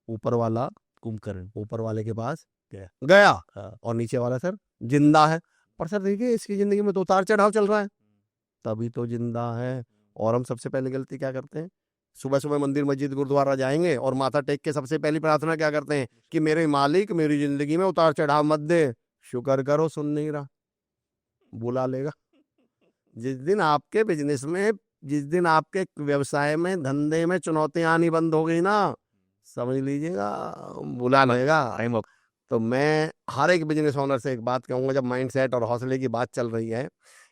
ऊपर वाला कुंभकर्ण ऊपर वाले के पास गया। गया हाँ, और नीचे वाला सर जिंदा है। पर सर देखिए इसकी जिंदगी में तो उतार चढ़ाव चल रहा है, तभी तो जिंदा है। और हम सबसे पहले गलती क्या करते हैं, सुबह सुबह मंदिर मस्जिद गुरुद्वारा जाएंगे और माथा टेक के सबसे पहली प्रार्थना क्या करते हैं कि मेरे मालिक मेरी जिंदगी में उतार चढ़ाव मत दे। शुक्र करो सुन नहीं रहा, बुला लेगा। जिस दिन आपके बिजनेस में, जिस दिन आपके व्यवसाय में धंधे में चुनौतियां आनी बंद हो गई ना, समझ लीजिएगा बुला लेगा। Time up. तो मैं हर एक बिजनेस ओनर से एक बात कहूंगा, जब माइंडसेट और हौसले की बात चल रही है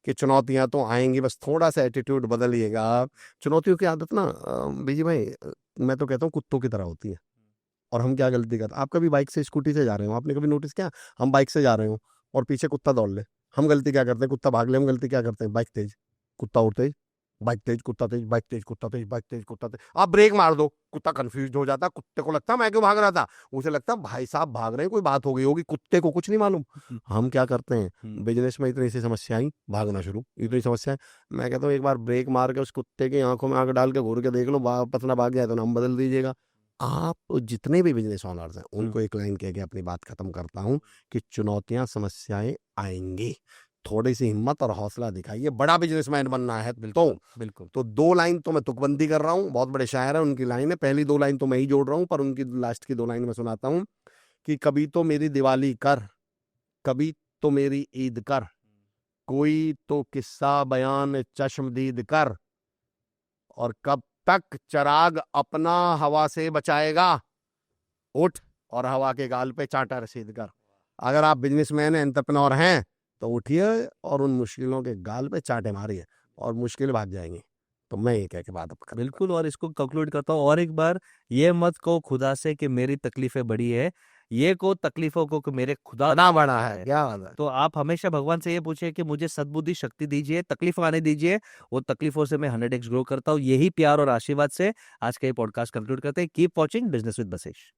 कि चुनौतियां तो आएंगी, बस थोड़ा सा एटीट्यूड बदलिएगा आप। चुनौतियों की आदत ना बीजी भाई मैं तो कहता हूँ कुत्तों की तरह होती है। और हम क्या गलती करते हैं, आप कभी बाइक से स्कूटी से जा रहे हो, आपने कभी नोटिस किया, हम बाइक से जा रहे हो और पीछे कुत्ता दौड़ ले, हम गलती क्या करते हैं, कुत्ता भाग ले, हम गलती क्या करते हैं, बाइक तेज, कुत्ता और तेज, बाइक तेज, कुत्ता तेज, बाइक तेज, कुत्ता तेज, बाइक तेज, कुत्ता तेज। आप ब्रेक मार दो, कुत्ता कंफ्यूज हो जाता, कुत्ते को लगता मैं क्यों भाग रहा था, उसे लगता भाई साहब भाग रहे हैं, कोई बात हो गई होगी, कुत्ते को कुछ नहीं मालूम। हम क्या करते हैं बिजनेस में, इतनी सी समस्या आई भागना शुरू, इतनी समस्या है। मैं कहता हूँ एक बार ब्रेक मार के उस कुत्ते की आंखों में आंख डाल के घूर के देख लो, वापस ना भाग जाए तो नाम बदल दीजिएगा। आप जितने भी बिजनेस ओनर्स हैं उनको एक लाइन कह के अपनी बात खत्म करता हूँ कि चुनौतियां समस्याएं आएंगी, थोड़ी सी हिम्मत और हौसला दिखाइए, बड़ा बिजनेसमैन बनना है बिल्कुल बिल्कुल। तो 2 लाइन तो मैं तुकबंदी कर रहा हूँ, बहुत बड़े शायर है उनकी लाइन है, पहली 2 लाइन तो मैं ही जोड़ रहा हूँ, पर उनकी लास्ट की 2 लाइन मैं सुनाता हूँ कि कभी तो मेरी दिवाली कर, कभी तो मेरी ईद कर, कोई तो किस्सा बयान चश्मदीद कर, और कब तक चिराग अपना हवा से बचाएगा, उठ और हवा के गाल पे चांटा रसीद कर। अगर आप बिजनेसमैन हैं, एंटरप्रेन्योर हैं, तो उठिए और उन मुश्किलों के गाल पे चांटे मारिए और मुश्किल भाग जाएंगी। तो मैं ये कह के बात अब खत्म बिल्कुल, और इसको कंक्लूड करता हूँ और एक बार, ये मत कहो खुदा से कि मेरी तकलीफें बड़ी है, ये को तकलीफों को कि मेरे खुदा बना बड़ा है क्या बात है। तो आप हमेशा भगवान से ये पूछिए कि मुझे सद्बुद्धि शक्ति दीजिए, तकलीफ आने दीजिए, वो तकलीफों से मैं 100x ग्रो करता हूँ। यही प्यार और आशीर्वाद से आज का ये पॉडकास्ट कंक्लूड करते हैं। Keep watching business with Basesh.